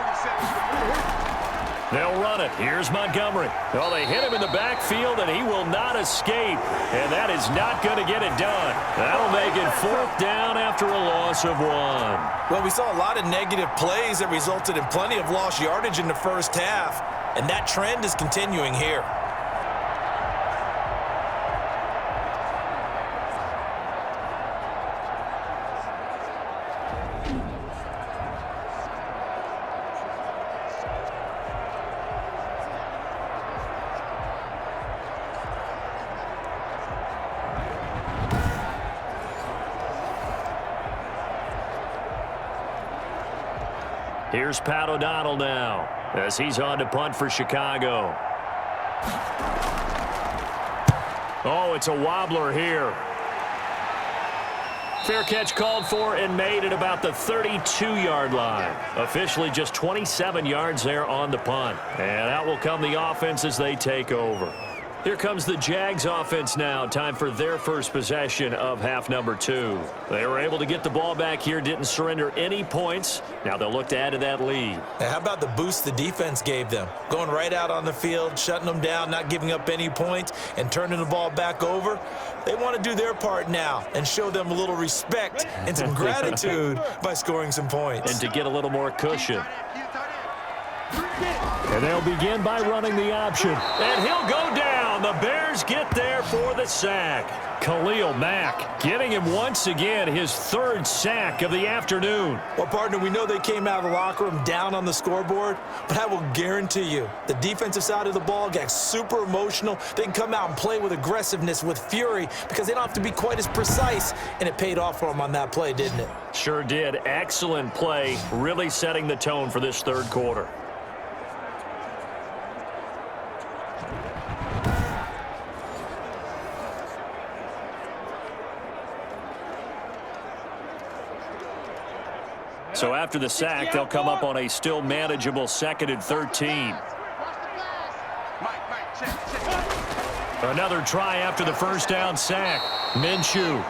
They'll run it. Here's Montgomery. Well, they hit him in the backfield, and he will not escape. And that is not going to get it done. That'll make it 4th down after a loss of 1. Well, we saw a lot of negative plays that resulted in plenty of lost yardage in the first half, and that trend is continuing here. Here's Pat O'Donnell now as he's on to punt for Chicago. Oh, it's a wobbler here. Fair catch called for and made at about the 32-yard line. Officially just 27 yards there on the punt. And out will come the offense as they take over. Here comes the Jags offense now. Time for their first possession of half number 2. They were able to get the ball back here, didn't surrender any points. Now they'll look to add to that lead. Now, how about the boost the defense gave them? Going right out on the field, shutting them down, not giving up any points, and turning the ball back over. They want to do their part now and show them a little respect and some gratitude by scoring some points. And to get a little more cushion. And they'll begin by running the option. And he'll go down. And the Bears get there for the sack. Khalil Mack getting him once again his third sack of the afternoon. Well, partner, we know they came out of the locker room down on the scoreboard, but I will guarantee you the defensive side of the ball got super emotional. They can come out and play with aggressiveness, with fury, because they don't have to be quite as precise, and it paid off for them on that play, didn't it? Sure did. Excellent play, really setting the tone for this third quarter. So after the sack, they'll come up on a still manageable 2nd and 13. Another try after the first down sack. Minshew.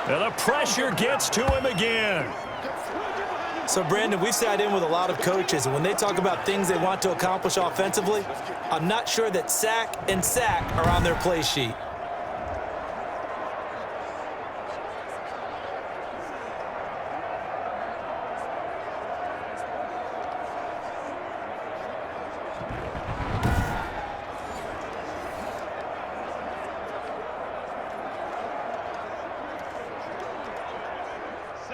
And the pressure gets to him again. So, Brandon, we've sat in with a lot of coaches, and when they talk about things they want to accomplish offensively, I'm not sure that sack and sack are on their play sheet.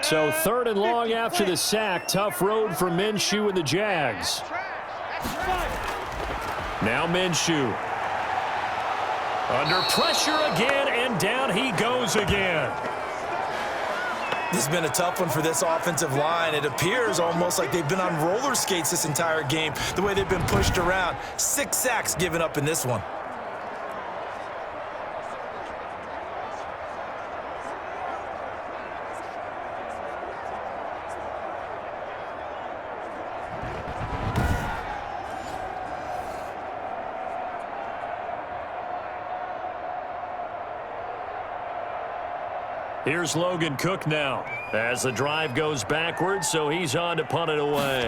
So 3rd and long after the sack. Tough road for Minshew and the Jags. Now Minshew. Under pressure again, and down he goes again. This has been a tough one for this offensive line. It appears almost like they've been on roller skates this entire game, the way they've been pushed around. 6 sacks given up in this one. Here's Logan Cook now as the drive goes backwards, so he's on to punt it away.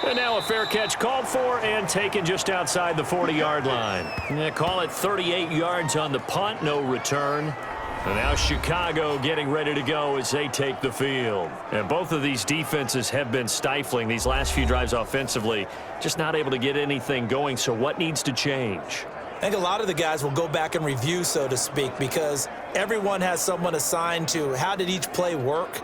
And now a fair catch called for and taken just outside the 40-yard line. Call it 38 yards on the punt, no return. And now Chicago getting ready to go as they take the field. And both of these defenses have been stifling these last few drives offensively, just not able to get anything going. So what needs to change? I think a lot of the guys will go back and review, so to speak, because everyone has someone assigned to how did each play work.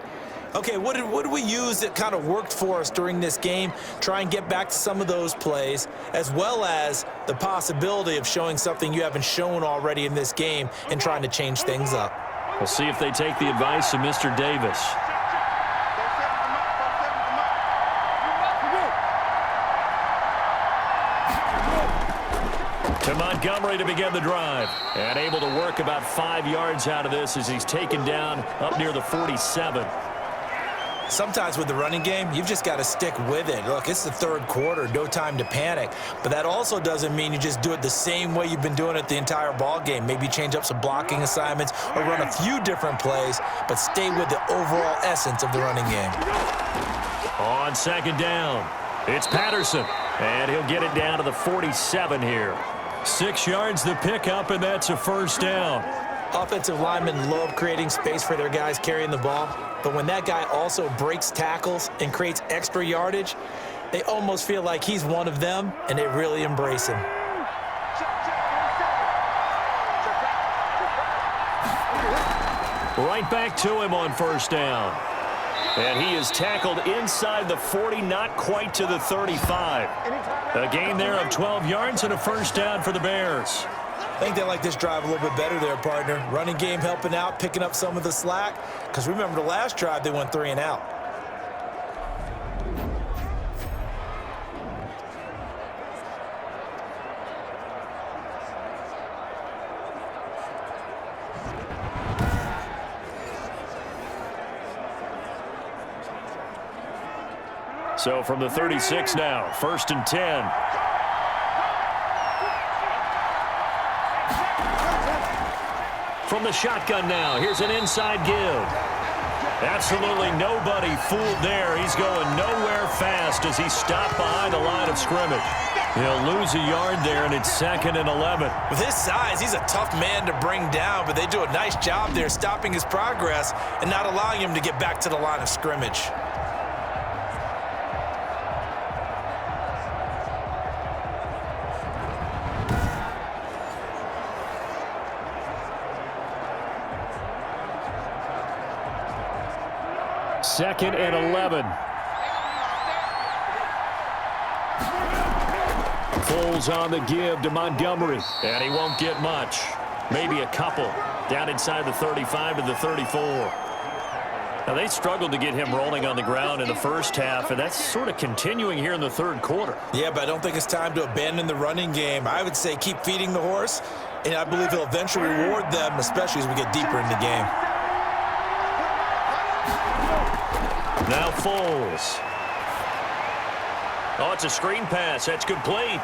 Okay, what did we use that kind of worked for us during this game? Try and get back to some of those plays, as well as the possibility of showing something you haven't shown already in this game and trying to change things up. We'll see if they take the advice of Mr. Davis. To Montgomery to begin the drive. And able to work about 5 yards out of this as he's taken down up near the 47. Sometimes with the running game, you've just got to stick with it. Look, it's the third quarter, no time to panic. But that also doesn't mean you just do it the same way you've been doing it the entire ball game. Maybe change up some blocking assignments or run a few different plays, but stay with the overall essence of the running game. On 2nd down, it's Patterson. And he'll get it down to the 47 here. 6 yards the pickup, and that's a first down. Offensive linemen love creating space for their guys carrying the ball, but when that guy also breaks tackles and creates extra yardage, they almost feel like he's one of them, and they really embrace him. Right back to him on first down. And he is tackled inside the 40, not quite to the 35. A gain there of 12 yards and a first down for the Bears. I think they like this drive a little bit better there, partner. Running game helping out, picking up some of the slack. Because remember, the last drive, they went 3 and out. So from the 36 now, 1st and 10. From the shotgun now, here's an inside give. Absolutely nobody fooled there. He's going nowhere fast as he stopped behind the line of scrimmage. He'll lose a yard there, and it's 2nd and 11. With his size, he's a tough man to bring down, but they do a nice job there stopping his progress and not allowing him to get back to the line of scrimmage. 2nd and 11. Foles on the give to Montgomery. And he won't get much. Maybe a couple. Down inside the 35 to the 34. Now, they struggled to get him rolling on the ground in the first half, and that's sort of continuing here in the third quarter. Yeah, but I don't think it's time to abandon the running game. I would say keep feeding the horse, and I believe he'll eventually reward them, especially as we get deeper in the game. Now Foles. Oh, it's a screen pass. That's complete.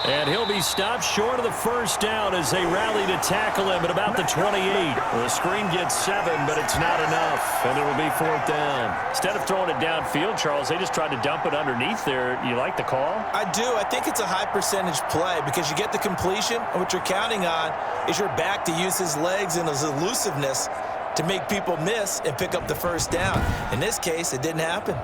And he'll be stopped short of the first down as they rally to tackle him at about the 28. The screen gets 7, but it's not enough, and it'll be 4th down. Instead of throwing it downfield, Charles, they just tried to dump it underneath there. You like the call? I do. I think it's a high-percentage play because you get the completion, and what you're counting on is your back to use his legs and his elusiveness to make people miss and pick up the first down. In this case, it didn't happen.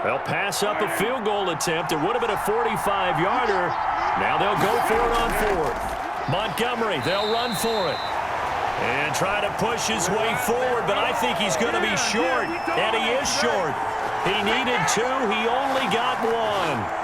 They'll pass up a field goal attempt. It would have been a 45-yarder. Now they'll go for it on 4th. Montgomery, they'll run for it. And try to push his way forward, but I think he's going to be short. And he is short. He needed 2. He only got 1.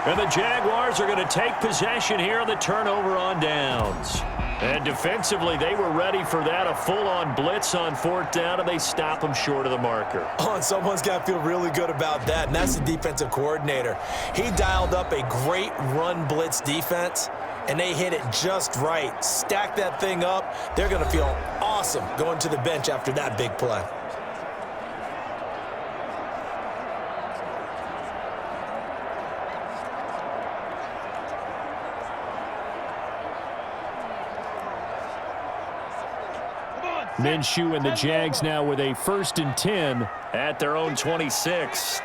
And the Jaguars are going to take possession here on the turnover on downs. And defensively, they were ready for that, a full-on blitz on 4th down, and they stop him short of the marker. Oh, and someone's got to feel really good about that, and that's the defensive coordinator. He dialed up a great run blitz defense, and they hit it just right. Stack that thing up. They're going to feel awesome going to the bench after that big play. Minshew and the Jags now with a 1st and 10 at their own 26.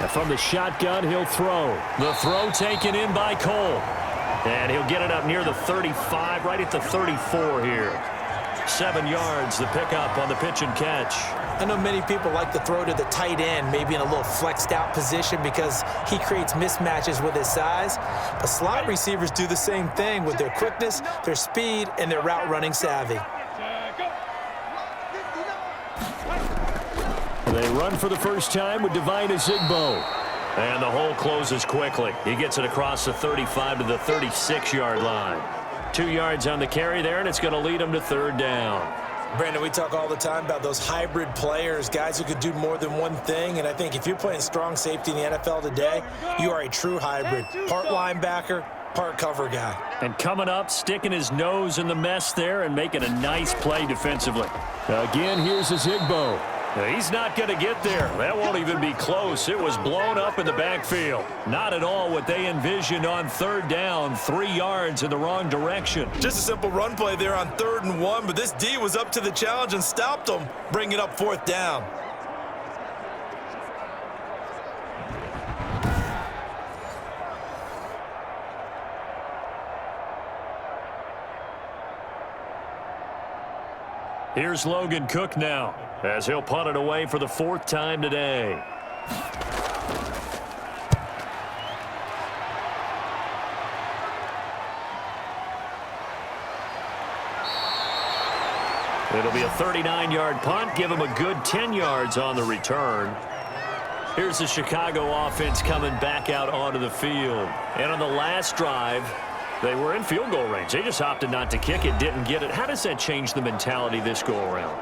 And from the shotgun, he'll throw. The throw taken in by Cole. And he'll get it up near the 35, right at the 34 here. 7 yards, the pickup on the pitch and catch. I know many people like to throw to the tight end, maybe in a little flexed out position because he creates mismatches with his size. But slot receivers do the same thing with their quickness, their speed, and their route running savvy. They run for the first time with Devine Ezigbo. And the hole closes quickly. He gets it across the 35 to the 36-yard line. 2 yards on the carry there, and it's going to lead him to 3rd down. Brandon, we talk all the time about those hybrid players, guys who could do more than one thing, and I think if you're playing strong safety in the NFL today, you are a true hybrid. Part linebacker, part cover guy. And coming up, sticking his nose in the mess there and making a nice play defensively. Again, here's Ezigbo. He's not going to get there. That won't even be close. It was blown up in the backfield. Not at all what they envisioned on 3rd down. 3 yards in the wrong direction. Just a simple run play there on 3rd and 1, but this D was up to the challenge and stopped him, bringing up 4th down. Here's Logan Cook now, as he'll punt it away for the 4th time today. It'll be a 39-yard punt, give him a good 10 yards on the return. Here's the Chicago offense coming back out onto the field. And on the last drive, they were in field goal range. They just opted not to kick it, didn't get it. How does that change the mentality this go-around?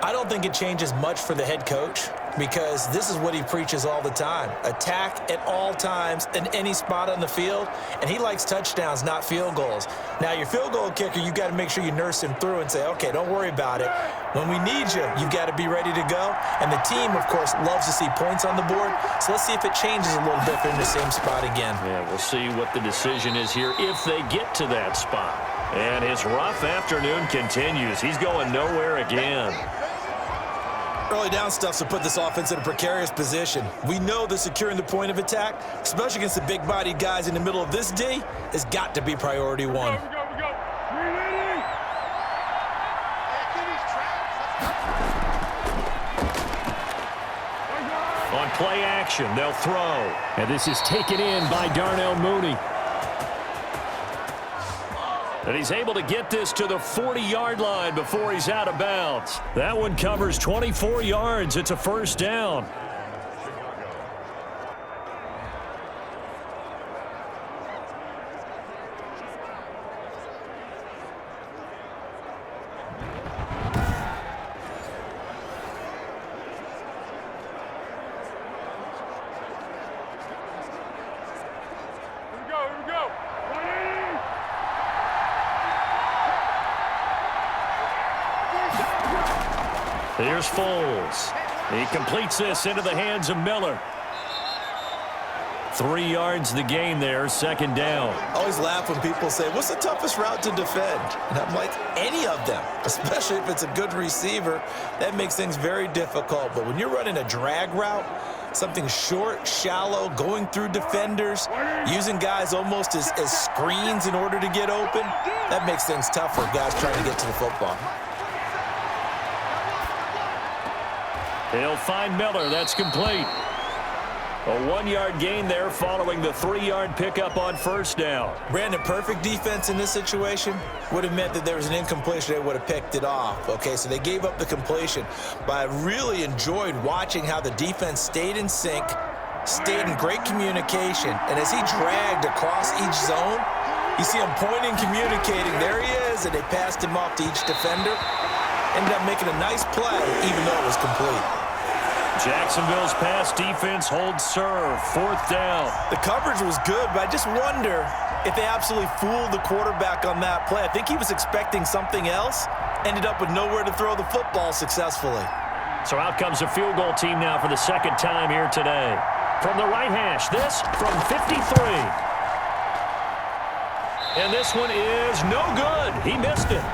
I don't think it changes much for the head coach because this is what he preaches all the time. Attack at all times in any spot on the field, and he likes touchdowns, not field goals. Now, your field goal kicker, you got to make sure you nurse him through and say, okay, don't worry about it. When we need you, you've got to be ready to go. And the team, of course, loves to see points on the board. So let's see if it changes a little bit if they're in the same spot again. Yeah, we'll see what the decision is here if they get to that spot. And his rough afternoon continues. He's going nowhere again. Early down stuff to put this offense in a precarious position. We know that securing the point of attack, especially against the big-bodied guys in the middle of this D, has got to be priority one. play action. They'll throw. And this is taken in by Darnell Mooney. And he's able to get this to the 40-yard line before he's out of bounds. That one covers 24 yards. It's a first down. Here's Foles. He completes this into the hands of Miller. 3 yards the gain there, second down. I always laugh when people say, what's the toughest route to defend? And I'm like, any of them, especially if it's a good receiver. That makes things very difficult. But when you're running a drag route, something short, shallow, going through defenders, using guys almost as screens in order to get open, that makes things tough for guys trying to get to the football. He'll find Miller. That's complete. A 1-yard gain there following the 3-yard pickup on first down. Brandon, perfect defense in this situation would have meant that there was an incompletion. They would have picked it off. Okay, so they gave up the completion. But I really enjoyed watching how the defense stayed in sync, stayed in great communication. And as he dragged across each zone, you see him pointing, communicating. There he is, and they passed him off to each defender. Ended up making a nice play, even though it was complete. Jacksonville's pass defense holds serve. Fourth down. The coverage was good, but I just wonder if they absolutely fooled the quarterback on that play. I think he was expecting something else. Ended up with nowhere to throw the football successfully. So out comes a field goal team now for the second time here today. From the right hash, this from 53. And this one is no good. He missed it.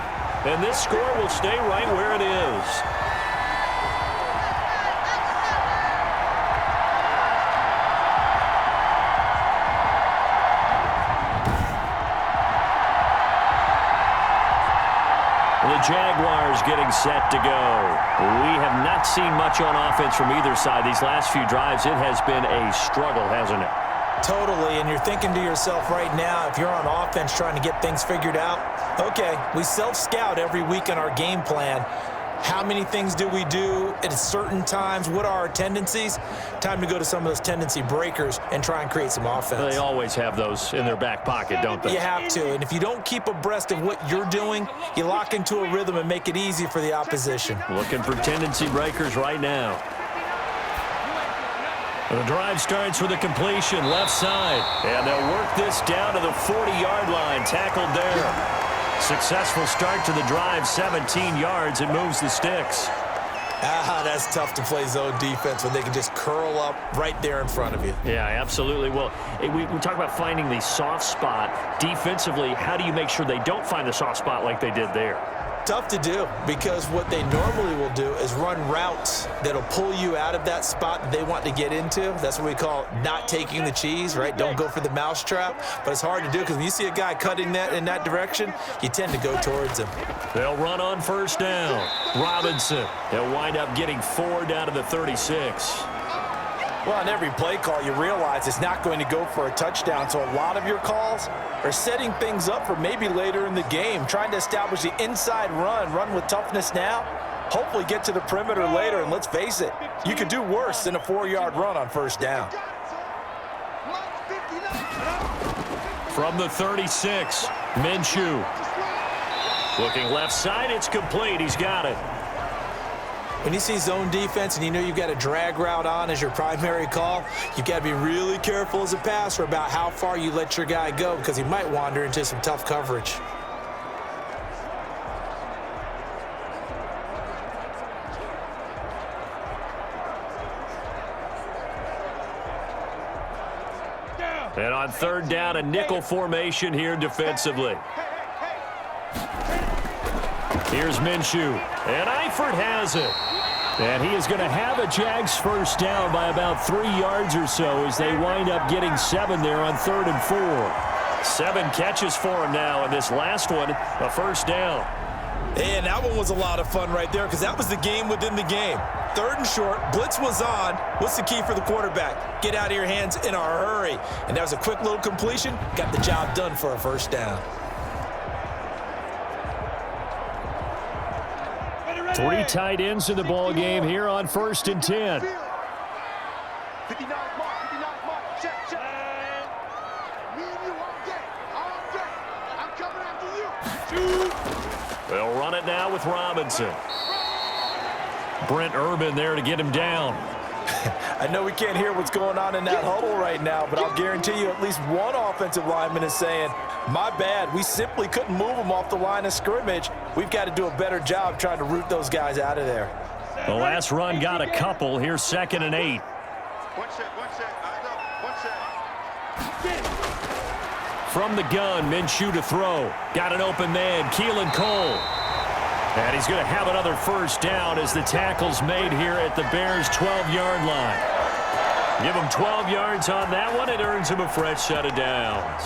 And this score will stay right where it is. The Jaguars getting set to go. We have not seen much on offense from either side. These last few drives, it has been a struggle, hasn't it? Totally, and you're thinking to yourself right now, if you're on offense trying to get things figured out, okay, we self-scout every week on our game plan. How many things do we do at certain times? What are our tendencies? Time to go to some of those tendency breakers and try and create some offense. They always have those in their back pocket, don't they? You have to, and if you don't keep abreast of what you're doing, you lock into a rhythm and make it easy for the opposition. Looking for tendency breakers right now. The drive starts with a completion, left side. And they'll work this down to the 40-yard line, tackled there. Successful start to the drive, 17 yards. It moves the sticks. That's tough to play zone defense when they can just curl up right there in front of you. Yeah, absolutely. Well, we talk about finding the soft spot. Defensively, how do you make sure they don't find the soft spot like they did there? Tough to do, because what they normally will do is run routes that'll pull you out of that spot that they want to get into. That's what we call not taking the cheese, right? Don't go for the mousetrap. But it's hard to do, because when you see a guy cutting that in that direction, you tend to go towards him. They'll run on first down. Robinson. They'll wind up getting 4 down to the 36. Well, on every play call, you realize it's not going to go for a touchdown, so a lot of your calls are setting things up for maybe later in the game, trying to establish the inside run with toughness now, hopefully get to the perimeter later, and let's face it, you could do worse than a 4-yard run on first down. From the 36, Minshew. Looking left side, it's complete. He's got it. When you see zone defense and you know you've got a drag route on as your primary call, you've got to be really careful as a passer about how far you let your guy go, because he might wander into some tough coverage. And on third down, a nickel formation here defensively. Here's Minshew. And Eifert has it. And he is going to have a Jags first down by about 3 yards or so as they wind up getting 7 there on 3rd and 4. 7 catches for him now, and this last one, a first down. And that one was a lot of fun right there, because that was the game within the game. 3rd and short. Blitz was on. What's the key for the quarterback? Get out of your hands in a hurry. And that was a quick little completion. Got the job done for a first down. 3 tight ends in the ball game here on 1st and 10. 59 mark, check. Me and you all day. I'm coming after you. They'll run it now with Robinson. Brent Urban there to get him down. I know we can't hear what's going on in that huddle right now, but I'll guarantee you at least one offensive lineman is saying, my bad, we simply couldn't move them off the line of scrimmage. We've got to do a better job trying to root those guys out of there. The last run got a couple. Here's 2nd and 8. One set. From the gun, Minshew to throw. Got an open man, Keelan Cole. And he's going to have another first down as the tackle's made here at the Bears' 12-yard line. Give him 12 yards on that one. It earns him a fresh set of downs.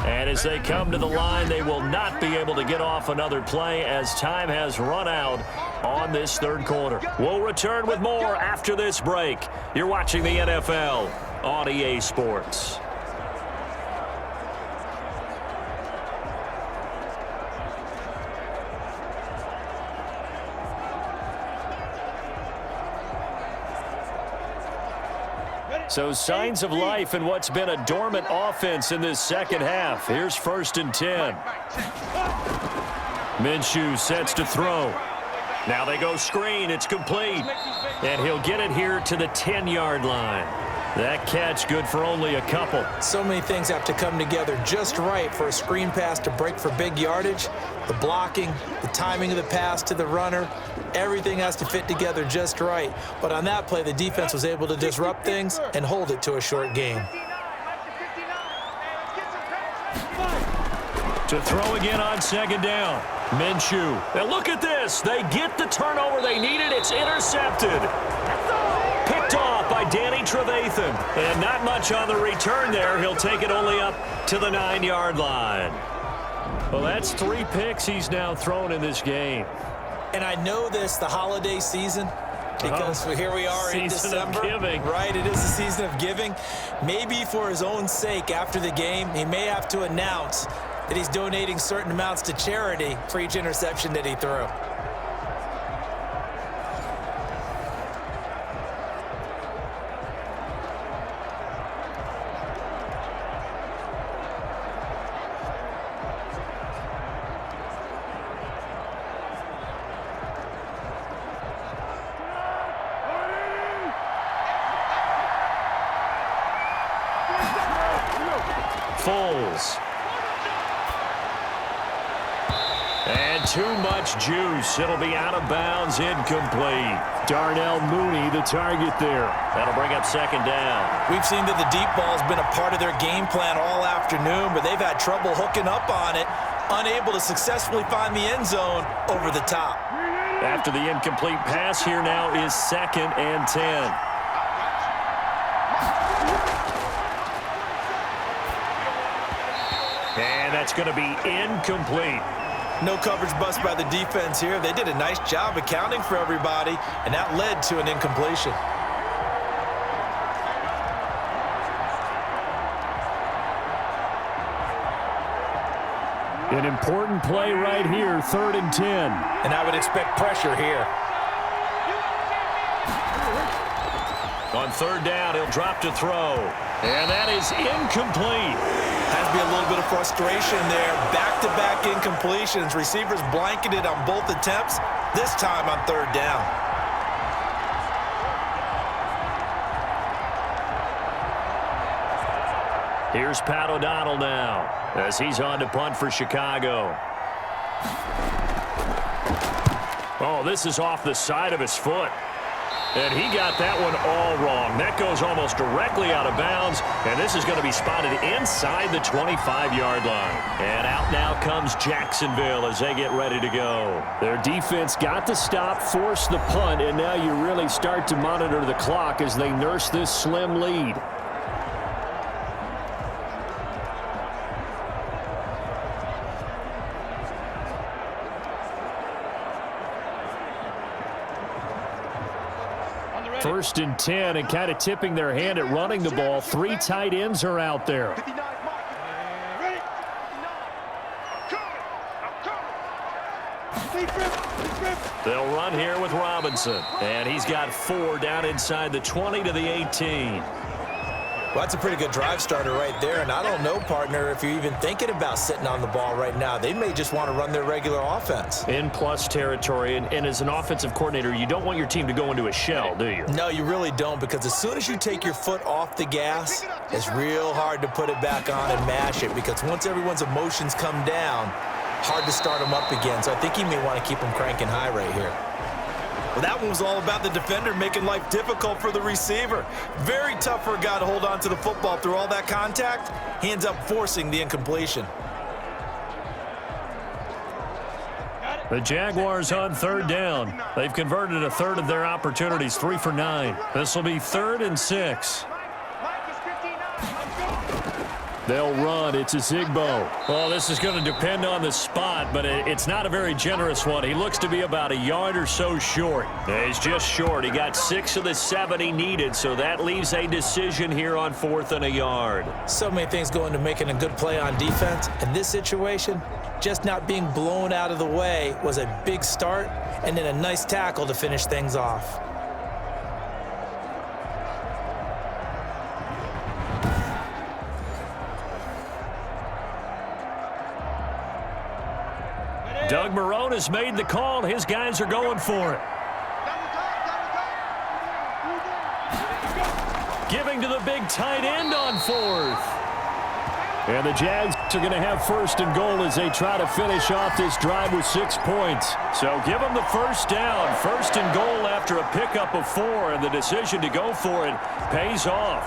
And as they come to the line, they will not be able to get off another play as time has run out on this 3rd quarter. We'll return with more after this break. You're watching the NFL on EA Sports. So signs of life in what's been a dormant offense in this 2nd half. Here's 1st and 10. Minshew sets to throw. Now they go screen. It's complete. And he'll get it here to the 10-yard line. That catch good for only a couple. So many things have to come together just right for a screen pass to break for big yardage. The blocking, the timing of the pass to the runner, everything has to fit together just right. But on that play, the defense was able to disrupt things and hold it to a short game. To throw again on 2nd down. Minshew. Now look at this. They get the turnover they needed. It's intercepted. Picked off by Danny Trevathan. And not much on the return there. He'll take it only up to the 9-yard line. Well, that's 3 picks he's now thrown in this game. And I know this, the holiday season, because here we are in December. Season of giving. Right, it is the season of giving. Maybe for his own sake after the game, he may have to announce that he's donating certain amounts to charity for each interception that he threw. Foles. And too much juice. It'll be out of bounds, incomplete. Darnell Mooney, the target there. That'll bring up 2nd down. We've seen that the deep ball's been a part of their game plan all afternoon, but they've had trouble hooking up on it, unable to successfully find the end zone over the top. After the incomplete pass, here now is 2nd and 10. And that's going to be incomplete. No coverage bust by the defense here. They did a nice job accounting for everybody, and that led to an incompletion. An important play right here, 3rd and 10. And I would expect pressure here. On 3rd down, he'll drop to throw. And that is incomplete. Has to be a little bit of frustration there. Back-to-back incompletions. Receivers blanketed on both attempts, this time on 3rd down. Here's Pat O'Donnell now as he's on to punt for Chicago. Oh, this is off the side of his foot. And he got that one all wrong. That goes almost directly out of bounds, and this is going to be spotted inside the 25-yard line. And out now comes Jacksonville as they get ready to go. Their defense got the stop, forced the punt, and now you really start to monitor the clock as they nurse this slim lead. First and 10, and kind of tipping their hand at running the ball. 3 tight ends are out there. 59 mark. Ready? 59. I'm coming. They'll run here with Robinson. And he's got 4 down inside the 20 to the 18. Well, that's a pretty good drive starter right there, and I don't know, partner, if you're even thinking about sitting on the ball right now. They may just want to run their regular offense. In plus territory, and as an offensive coordinator, you don't want your team to go into a shell, do you? No, you really don't, because as soon as you take your foot off the gas, it's real hard to put it back on and mash it, because once everyone's emotions come down, hard to start them up again. So I think he may want to keep them cranking high right here. Well, that one was all about the defender making life difficult for the receiver. Very tough for a guy to hold on to the football through all that contact. He ends up forcing the incompletion. The Jaguars on 3rd down. They've converted a third of their opportunities, 3 for 9. This will be 3rd and 6. Mike is 59. I'm going. They'll run. It's a Zigbo. Well, this is going to depend on the spot, but it's not a very generous one. He looks to be about a yard or so short. He's just short. He got 6 of the 7 he needed, so that leaves a decision here on 4th and a yard. So many things go into making a good play on defense. In this situation, just not being blown out of the way was a big start, and then a nice tackle to finish things off. Doug Marrone has made the call. His guys are going for it. Giving to the big tight end on 4th. And the Jags are going to have 1st and goal as they try to finish off this drive with 6 points. So give them the 1st down. 1st and goal after a pickup of 4, and the decision to go for it pays off.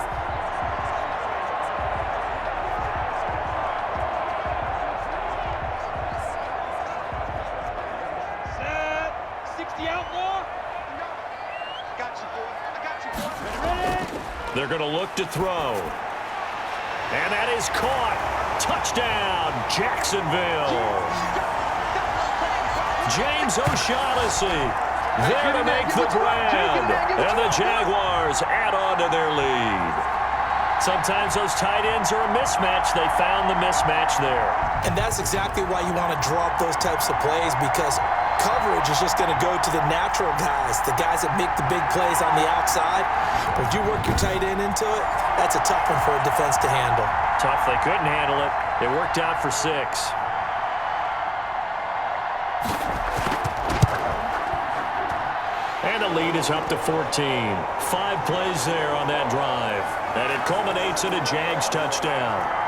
They're going to look to throw. And that is caught. Touchdown, Jacksonville. James O'Shaughnessy there to make the grab. And the Jaguars add on to their lead. Sometimes those tight ends are a mismatch. They found the mismatch there. And that's exactly why you want to draw up those types of plays, because coverage is just going to go to the natural guys, the guys that make the big plays on the outside. But if you work your tight end into it, that's a tough one for a defense to handle. Tough. They couldn't handle it. It worked out for 6. And the lead is up to 14. 5 plays there on that drive. And it culminates in a Jags touchdown.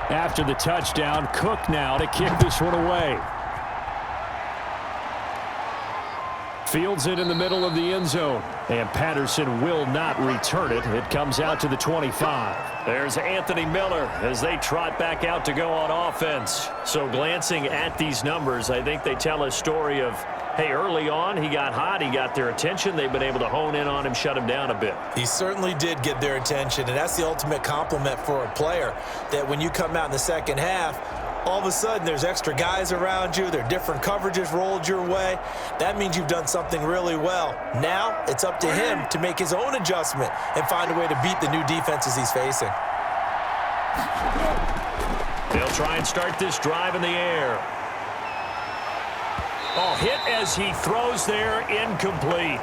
After the touchdown, Cook now to kick this one away. Fields it in the middle of the end zone, and Patterson will not return it. It comes out to the 25. There's Anthony Miller as they trot back out to go on offense. So glancing at these numbers, I think they tell a story of, hey, early on he got hot, he got their attention. They've been able to hone in on him, shut him down a bit. He certainly did get their attention, and that's the ultimate compliment for a player, that when you come out in the second half, all of a sudden there's extra guys around you, there are different coverages rolled your way. That means you've done something really well. Now it's up to him to make his own adjustment and find a way to beat the new defenses he's facing. They'll try and start this drive in the air. Oh, hit as he throws there, incomplete.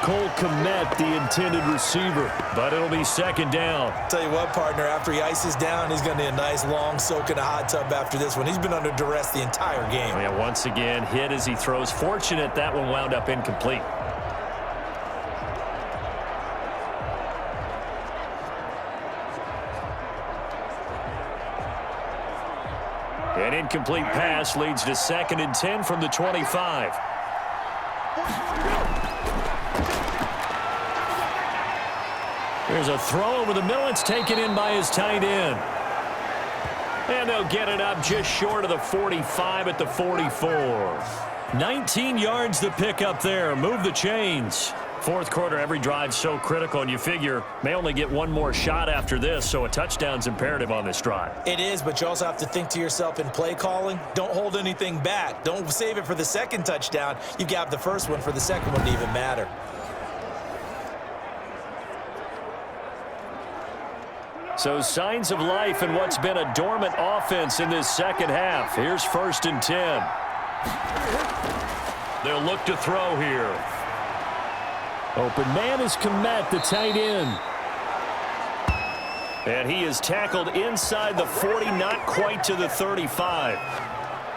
Cole Kmet, the intended receiver, but it'll be second down. Tell you what, partner, after he ices down, he's going to need a nice long soak in a hot tub after this one. He's been under duress the entire game. Yeah, once again, hit as he throws. Fortunate that one wound up incomplete. An incomplete pass leads to 2nd and 10 from the 25. There's a throw over the middle. It's taken in by his tight end. And they'll get it up just short of the 45 at the 44. 19 yards to pick up there. Move the chains. Fourth quarter, every drive's so critical, and you figure may only get one more shot after this, so a touchdown's imperative on this drive. It is, but you also have to think to yourself in play calling, don't hold anything back. Don't save it for the second touchdown. You've got the first one for the second one to even matter. So signs of life in what's been a dormant offense in this second half. Here's 1st and 10. They'll look to throw here. Open man is Komet, the tight end. And he is tackled inside the 40, not quite to the 35.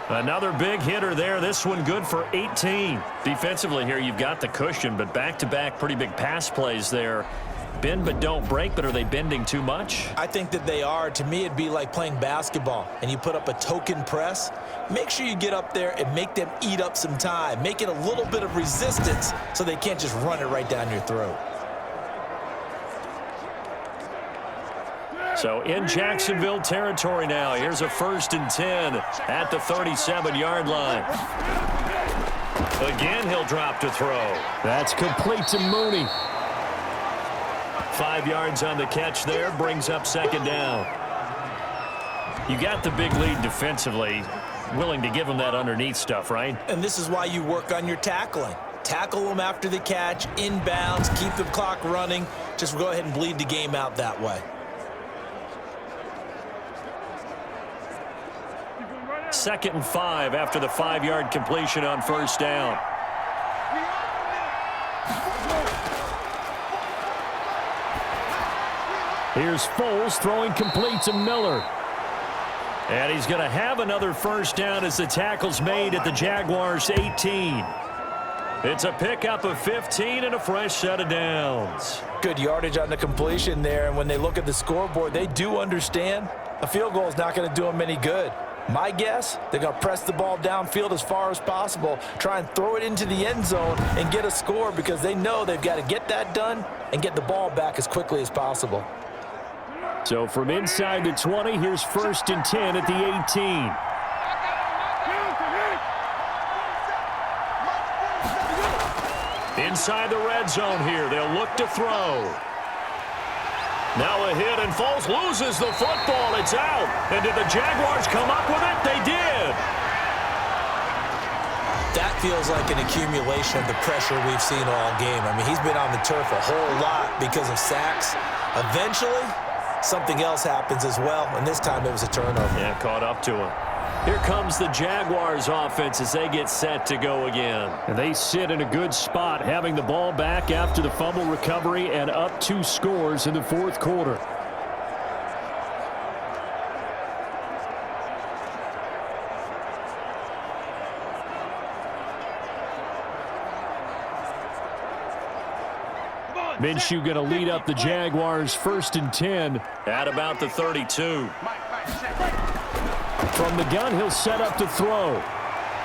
Another big hitter there. This one good for 18. Defensively here, you've got the cushion, but back-to-back pretty big pass plays there. Bend but don't break, but are they bending too much? I think that they are. To me, it'd be like playing basketball, and you put up a token press. Make sure you get up there and make them eat up some time. Make it a little bit of resistance so they can't just run it right down your throat. So in Jacksonville territory now. Here's a 1st and 10 at the 37-yard line. Again, he'll drop to throw. That's complete to Mooney. 5 yards on the catch there, brings up 2nd down. You got the big lead defensively. Willing to give them that underneath stuff, right? And this is why you work on your tackling. Tackle them after the catch, inbounds, keep the clock running. Just go ahead and bleed the game out that way. 2nd and 5 after the 5-yard completion on 1st down. Here's Foles throwing complete to Miller. And he's going to have another 1st down as the tackle's made at the Jaguars' 18. It's a pickup of 15 and a fresh set of downs. Good yardage on the completion there, and when they look at the scoreboard, they do understand a field goal is not going to do them any good. My guess, they're going to press the ball downfield as far as possible, try and throw it into the end zone and get a score because they know they've got to get that done and get the ball back as quickly as possible. So from inside the 20, here's 1st and 10 at the 18. Inside the red zone here, they'll look to throw. Now a hit, and Foles loses the football. It's out. And did the Jaguars come up with it? They did. That feels like an accumulation of the pressure we've seen all game. I mean, he's been on the turf a whole lot because of sacks. Eventually, something else happens as well, and this time it was a turnover. Yeah, caught up to him. Here comes the Jaguars offense as they get set to go again. And they sit in a good spot, having the ball back after the fumble recovery and up 2 scores in the 4th quarter. Minshew going to lead up the Jaguars 1st and 10 at about the 32. From the gun, he'll set up to throw.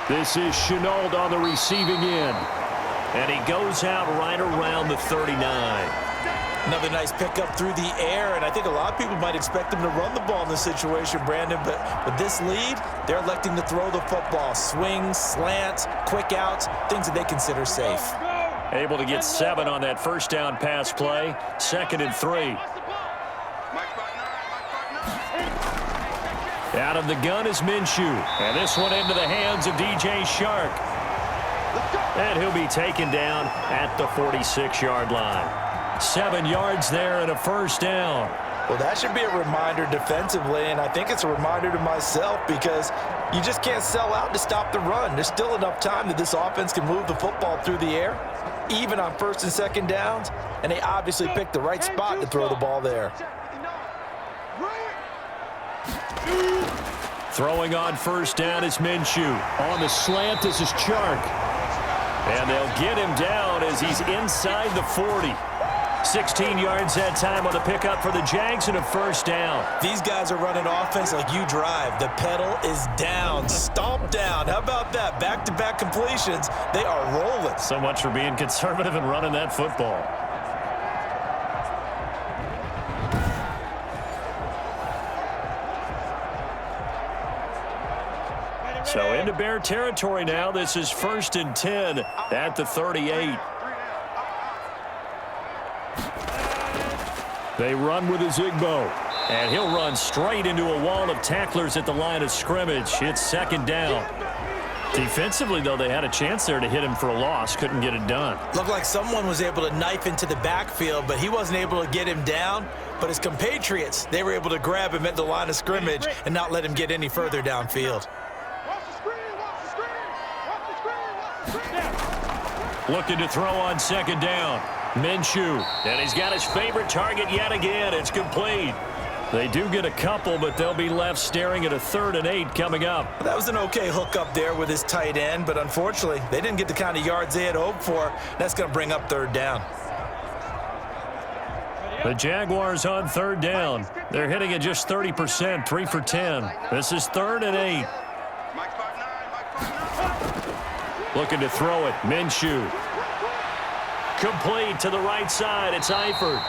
This is Chenault on the receiving end. And he goes out right around the 39. Another nice pickup through the air, and I think a lot of people might expect him to run the ball in this situation, Brandon, but with this lead, they're electing to throw the football. Swings, slants, quick outs, things that they consider safe. Able to get 7 on that 1st down pass play. 2nd and 3. Out of the gun is Minshew. And this one into the hands of DJ Shark. And he'll be taken down at the 46-yard line. 7 yards there and a 1st down. Well, that should be a reminder defensively, and I think it's a reminder to myself because you just can't sell out to stop the run. There's still enough time that this offense can move the football through the air, even on 1st and 2nd downs, and they obviously picked the right spot to throw the ball there. Throwing on 1st down is Minshew. On the slant, this is Chark. And they'll get him down as he's inside the 40. 16 yards that time on the pickup for the Jags and a first down. These guys are running offense like you drive. The pedal is down, stomp down. How about that? Back-to-back completions. They are rolling. So much for being conservative and running that football. So into Bear territory now. This is 1st and 10 at the 38. They run with Ezigbo, and he'll run straight into a wall of tacklers at the line of scrimmage. It's 2nd down. Defensively, though, they had a chance there to hit him for a loss. Couldn't get it done. Looked like someone was able to knife into the backfield, but he wasn't able to get him down. But his compatriots, they were able to grab him at the line of scrimmage and not let him get any further downfield. Looking to throw on 2nd down. Minshew, and he's got his favorite target yet again. It's complete. They do get a couple, but they'll be left staring at a 3rd and 8 coming up. That was an okay hook up there with his tight end, but unfortunately, they didn't get the kind of yards they had hoped for. That's going to bring up 3rd down. The Jaguars on 3rd down. They're hitting at just 30%, 3 for 10. This is 3rd and 8. Looking to throw it. Minshew. Complete to the right side. It's Eifert.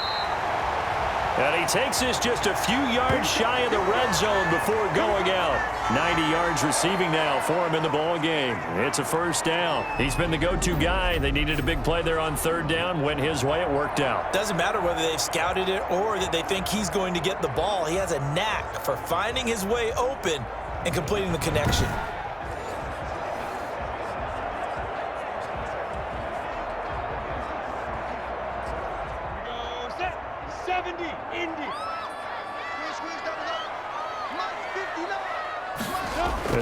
And he takes this just a few yards shy of the red zone before going out. 90 yards receiving now for him in the ball game. It's a first down. He's been the go-to guy. They needed a big play there on 3rd down. Went his way. It worked out. Doesn't matter whether they've scouted it or that they think he's going to get the ball. He has a knack for finding his way open and completing the connection.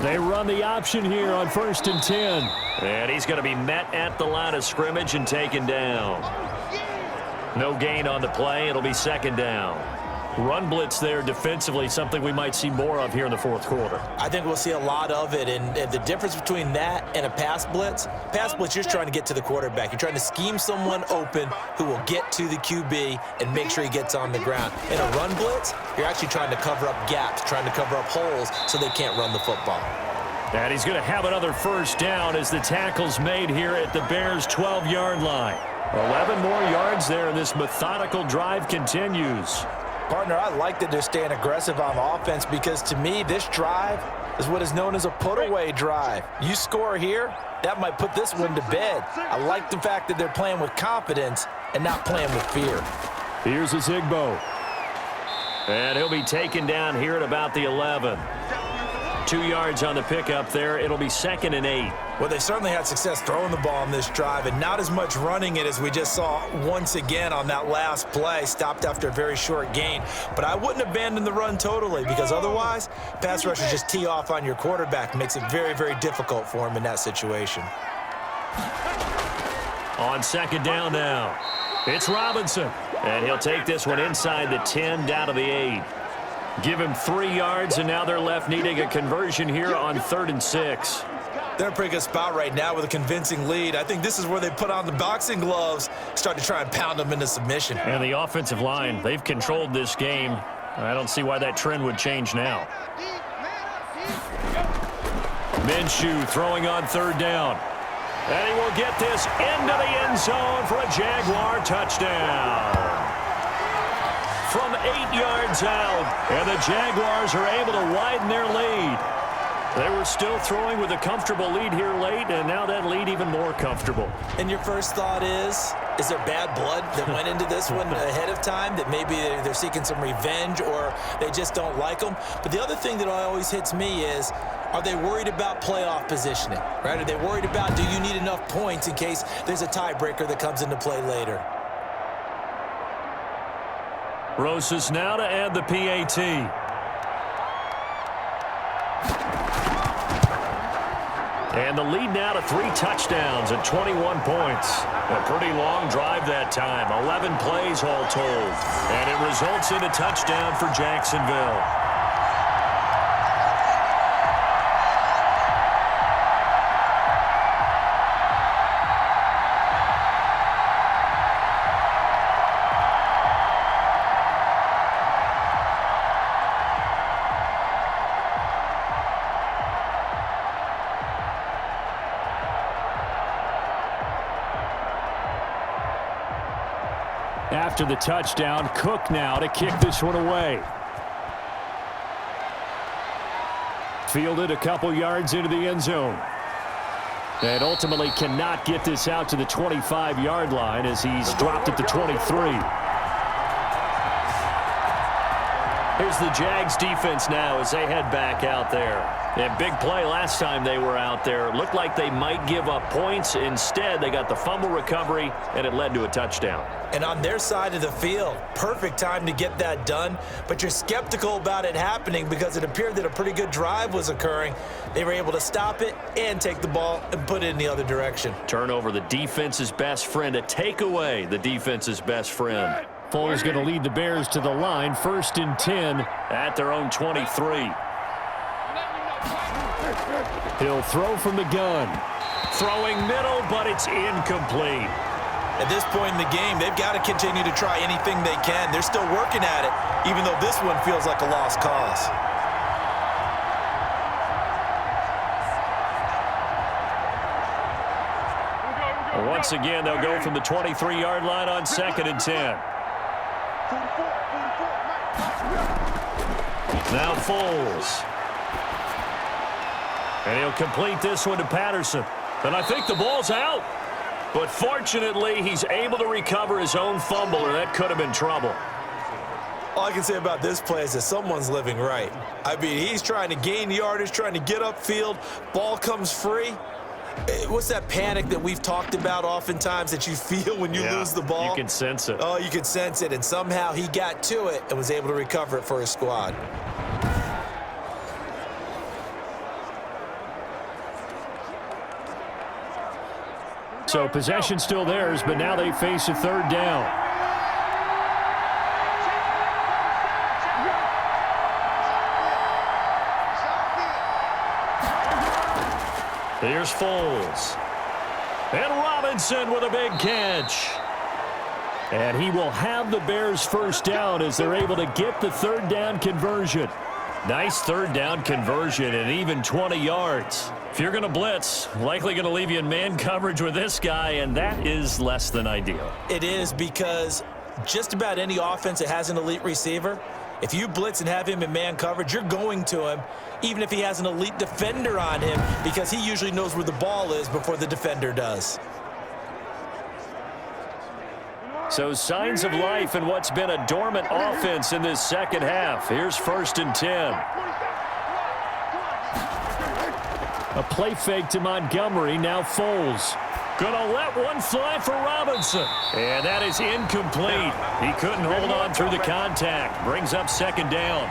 They run the option here on 1st and 10. And he's going to be met at the line of scrimmage and taken down. No gain on the play. It'll be 2nd down. Run blitz there defensively, something we might see more of here in the 4th quarter. I think we'll see a lot of it, and the difference between that and a pass blitz, you're just trying to get to the quarterback. You're trying to scheme someone open who will get to the QB and make sure he gets on the ground. In a run blitz, you're actually trying to cover up gaps, trying to cover up holes so they can't run the football. And he's going to have another first down as the tackle's made here at the Bears' 12-yard line. 11 more yards there, and this methodical drive continues. Partner, I like that they're staying aggressive on offense because, to me, this drive is what is known as a put-away drive. You score here, that might put this one to bed. I like the fact that they're playing with confidence and not playing with fear. Here's Ezigbo. And he'll be taken down here at about the 11. 2 yards on the pickup there. It'll be 2nd and 8. Well, they certainly had success throwing the ball on this drive and not as much running it as we just saw once again on that last play. Stopped after a very short gain. But I wouldn't abandon the run totally because otherwise, pass rushers just tee off on your quarterback. Makes it very, very difficult for him in that situation. On 2nd down now, it's Robinson. And he'll take this one inside the 10 down to the 8. Give him 3 yards, and now they're left needing a conversion here on 3rd and 6. They're in a pretty good spot right now with a convincing lead. I think this is where they put on the boxing gloves, start to try and pound them into submission. And the offensive line, they've controlled this game. I don't see why that trend would change now. Minshew throwing on 3rd down. And he will get this into the end zone for a Jaguar touchdown. From 8 yards out, and the Jaguars are able to widen their lead. They were still throwing with a comfortable lead here late, and now that lead even more comfortable. And your first thought is there bad blood that went into this one ahead of time, that maybe they're seeking some revenge or they just don't like them? But the other thing that always hits me is, are they worried about playoff positioning, right? Are they worried about, do you need enough points in case there's a tiebreaker that comes into play later? Rosas now to add the PAT. And the lead now to 3 touchdowns at 21 points. A pretty long drive that time. 11 plays all told. And it results in a touchdown for Jacksonville. After the touchdown, Cook now to kick this one away. Fielded a couple yards into the end zone. And ultimately cannot get this out to the 25-yard line as he's dropped at the 23. Here's the Jags defense now as they head back out there. And big play last time they were out there. Looked like they might give up points. Instead, they got the fumble recovery, and it led to a touchdown. And on their side of the field, perfect time to get that done. But you're skeptical about it happening because it appeared that a pretty good drive was occurring. They were able to stop it and take the ball and put it in the other direction. Turnover, the defense's best friend. A takeaway, the defense's best friend. Foles going to lead the Bears to the line. 1st and 10 at their own 23. He'll throw from the gun. Throwing middle, but it's incomplete. At this point in the game, they've got to continue to try anything they can. They're still working at it, even though this one feels like a lost cause. Once again, they'll go from the 23-yard line on 2nd and 10. Now Foles. And he'll complete this one to Patterson. And I think the ball's out. But fortunately, he's able to recover his own fumble, or that could have been trouble. All I can say about this play is that someone's living right. I mean, he's trying to gain yardage, trying to get upfield. Ball comes free. What's that panic that we've talked about oftentimes that you feel when you lose the ball? You can sense it. Oh, you can sense it. And somehow he got to it and was able to recover it for his squad. So possession still theirs, but now they face a 3rd down. Here's Foles. And Robinson with a big catch. And he will have the Bears' 1st down as they're able to get the 3rd down conversion. Nice 3rd down conversion and even 20 yards. If you're going to blitz, likely going to leave you in man coverage with this guy, and that is less than ideal. It is, because just about any offense that has an elite receiver, if you blitz and have him in man coverage, you're going to him, even if he has an elite defender on him, because he usually knows where the ball is before the defender does. So signs of life in what's been a dormant offense in this 2nd half. Here's 1st and 10. A play fake to Montgomery. Now Foles. Gonna let one fly for Robinson. And that is incomplete. He couldn't hold on through the contact. Brings up 2nd down.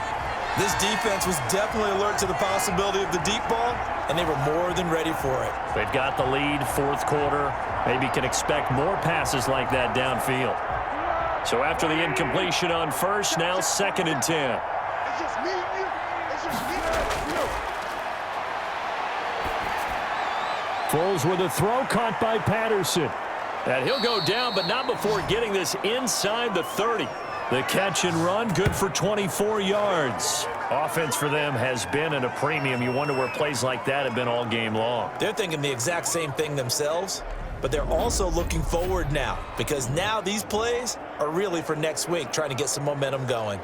This defense was definitely alert to the possibility of the deep ball, and they were more than ready for it. They've got the lead, 4th quarter. Maybe can expect more passes like that downfield. So after the incompletion on 1st, now 2nd and 10. It's just me and you. It's just me and you. Foles with a throw caught by Patterson. And he'll go down, but not before getting this inside the 30. The catch and run, good for 24 yards. Offense for them has been at a premium. You wonder where plays like that have been all game long. They're thinking the exact same thing themselves, but they're also looking forward now, because now these plays are really for next week, trying to get some momentum going.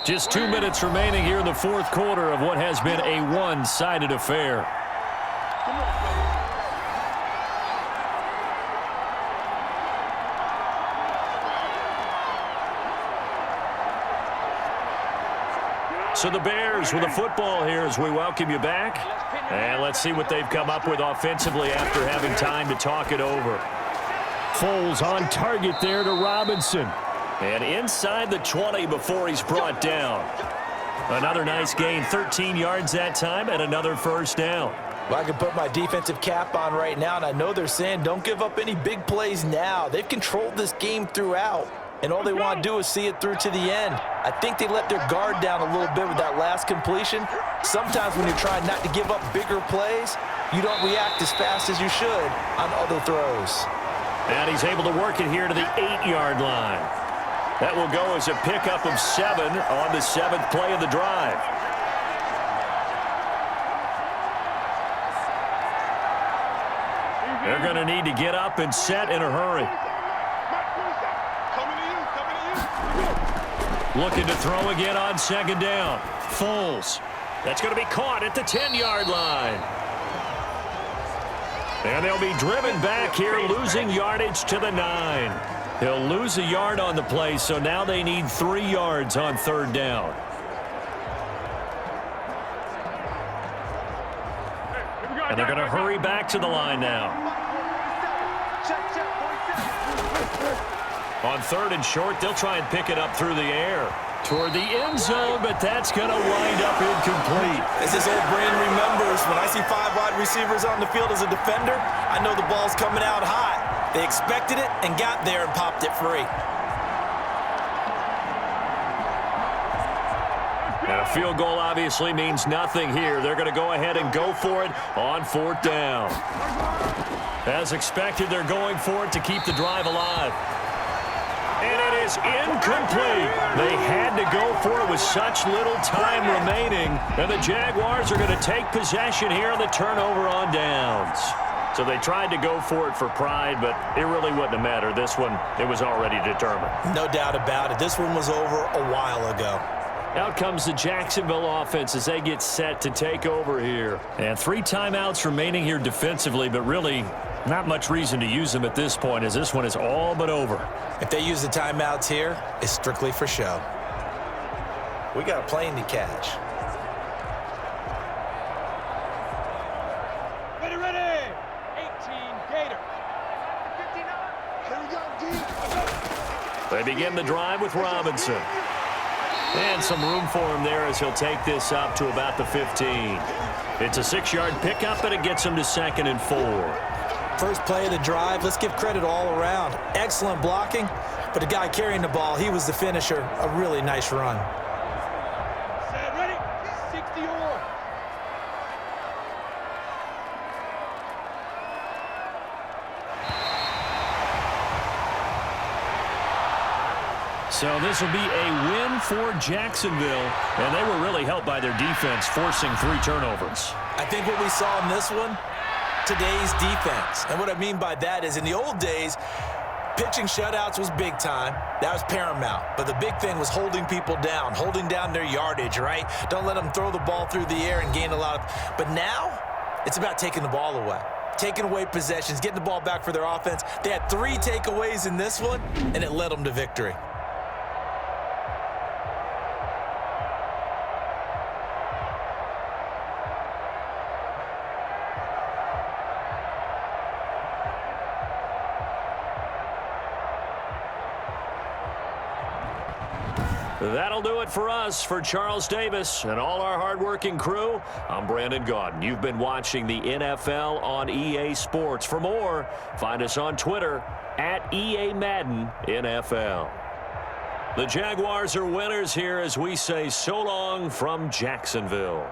Just 2 minutes remaining here in the 4th quarter of what has been a one-sided affair. So the Bears with the football here as we welcome you back. And let's see what they've come up with offensively after having time to talk it over. Foles on target there to Robinson. And inside the 20 before he's brought down. Another nice gain, 13 yards that time, and another 1st down. Well, I can put my defensive cap on right now, and I know they're saying don't give up any big plays now. They've controlled this game throughout, and all they want to do is see it through to the end. I think they let their guard down a little bit with that last completion. Sometimes when you're trying not to give up bigger plays, you don't react as fast as you should on other throws. And he's able to work it here to the 8-yard line. That will go as a pickup of 7 on the 7th play of the drive. They're going to need to get up and set in a hurry. Looking to throw again on 2nd down. Foles. That's going to be caught at the 10-yard line. And they'll be driven back here, losing yardage to the 9. They'll lose a yard on the play, so now they need 3 yards on 3rd down. And they're going to hurry back to the line now. On 3rd and short, they'll try and pick it up through the air toward the end zone, but that's going to wind up incomplete. As this old brain remembers, when I see 5 wide receivers on the field as a defender, I know the ball's coming out hot. They expected it and got there and popped it free. And a field goal obviously means nothing here. They're going to go ahead and go for it on 4th down. As expected, they're going for it to keep the drive alive. And it is incomplete. They had to go for it with such little time remaining. And the Jaguars are going to take possession here on the turnover on downs. So they tried to go for it for pride, but it really wouldn't have mattered. This one, it was already determined. No doubt about it. This one was over a while ago. Out comes the Jacksonville offense as they get set to take over here. And 3 timeouts remaining here defensively, but really not much reason to use them at this point as this one is all but over. If they use the timeouts here, it's strictly for show. We got a plane to catch. Ready. 18 Gator. 59. Here we go, D. They begin the drive with Robinson. And some room for him there as he'll take this up to about the 15. It's a 6-yard pickup, and it gets him to 2nd and 4. First play of the drive, let's give credit all around. Excellent blocking, but the guy carrying the ball, he was the finisher. A really nice run. Set, ready, 60 or. So this will be a win for Jacksonville, and they were really helped by their defense, forcing 3 turnovers. I think what we saw in this one, today's defense. And what I mean by that is in the old days, pitching shutouts was big time. That was paramount. But the big thing was holding people down, holding down their yardage, right? Don't let them throw the ball through the air and gain a lot of... But now, it's about taking the ball away. Taking away possessions, getting the ball back for their offense. They had 3 takeaways in this one, and it led them to victory. That'll do it for us. For Charles Davis and all our hardworking crew, I'm Brandon Gaudin. You've been watching the NFL on EA Sports. For more, find us on Twitter at EA Madden NFL. The Jaguars are winners here as we say so long from Jacksonville.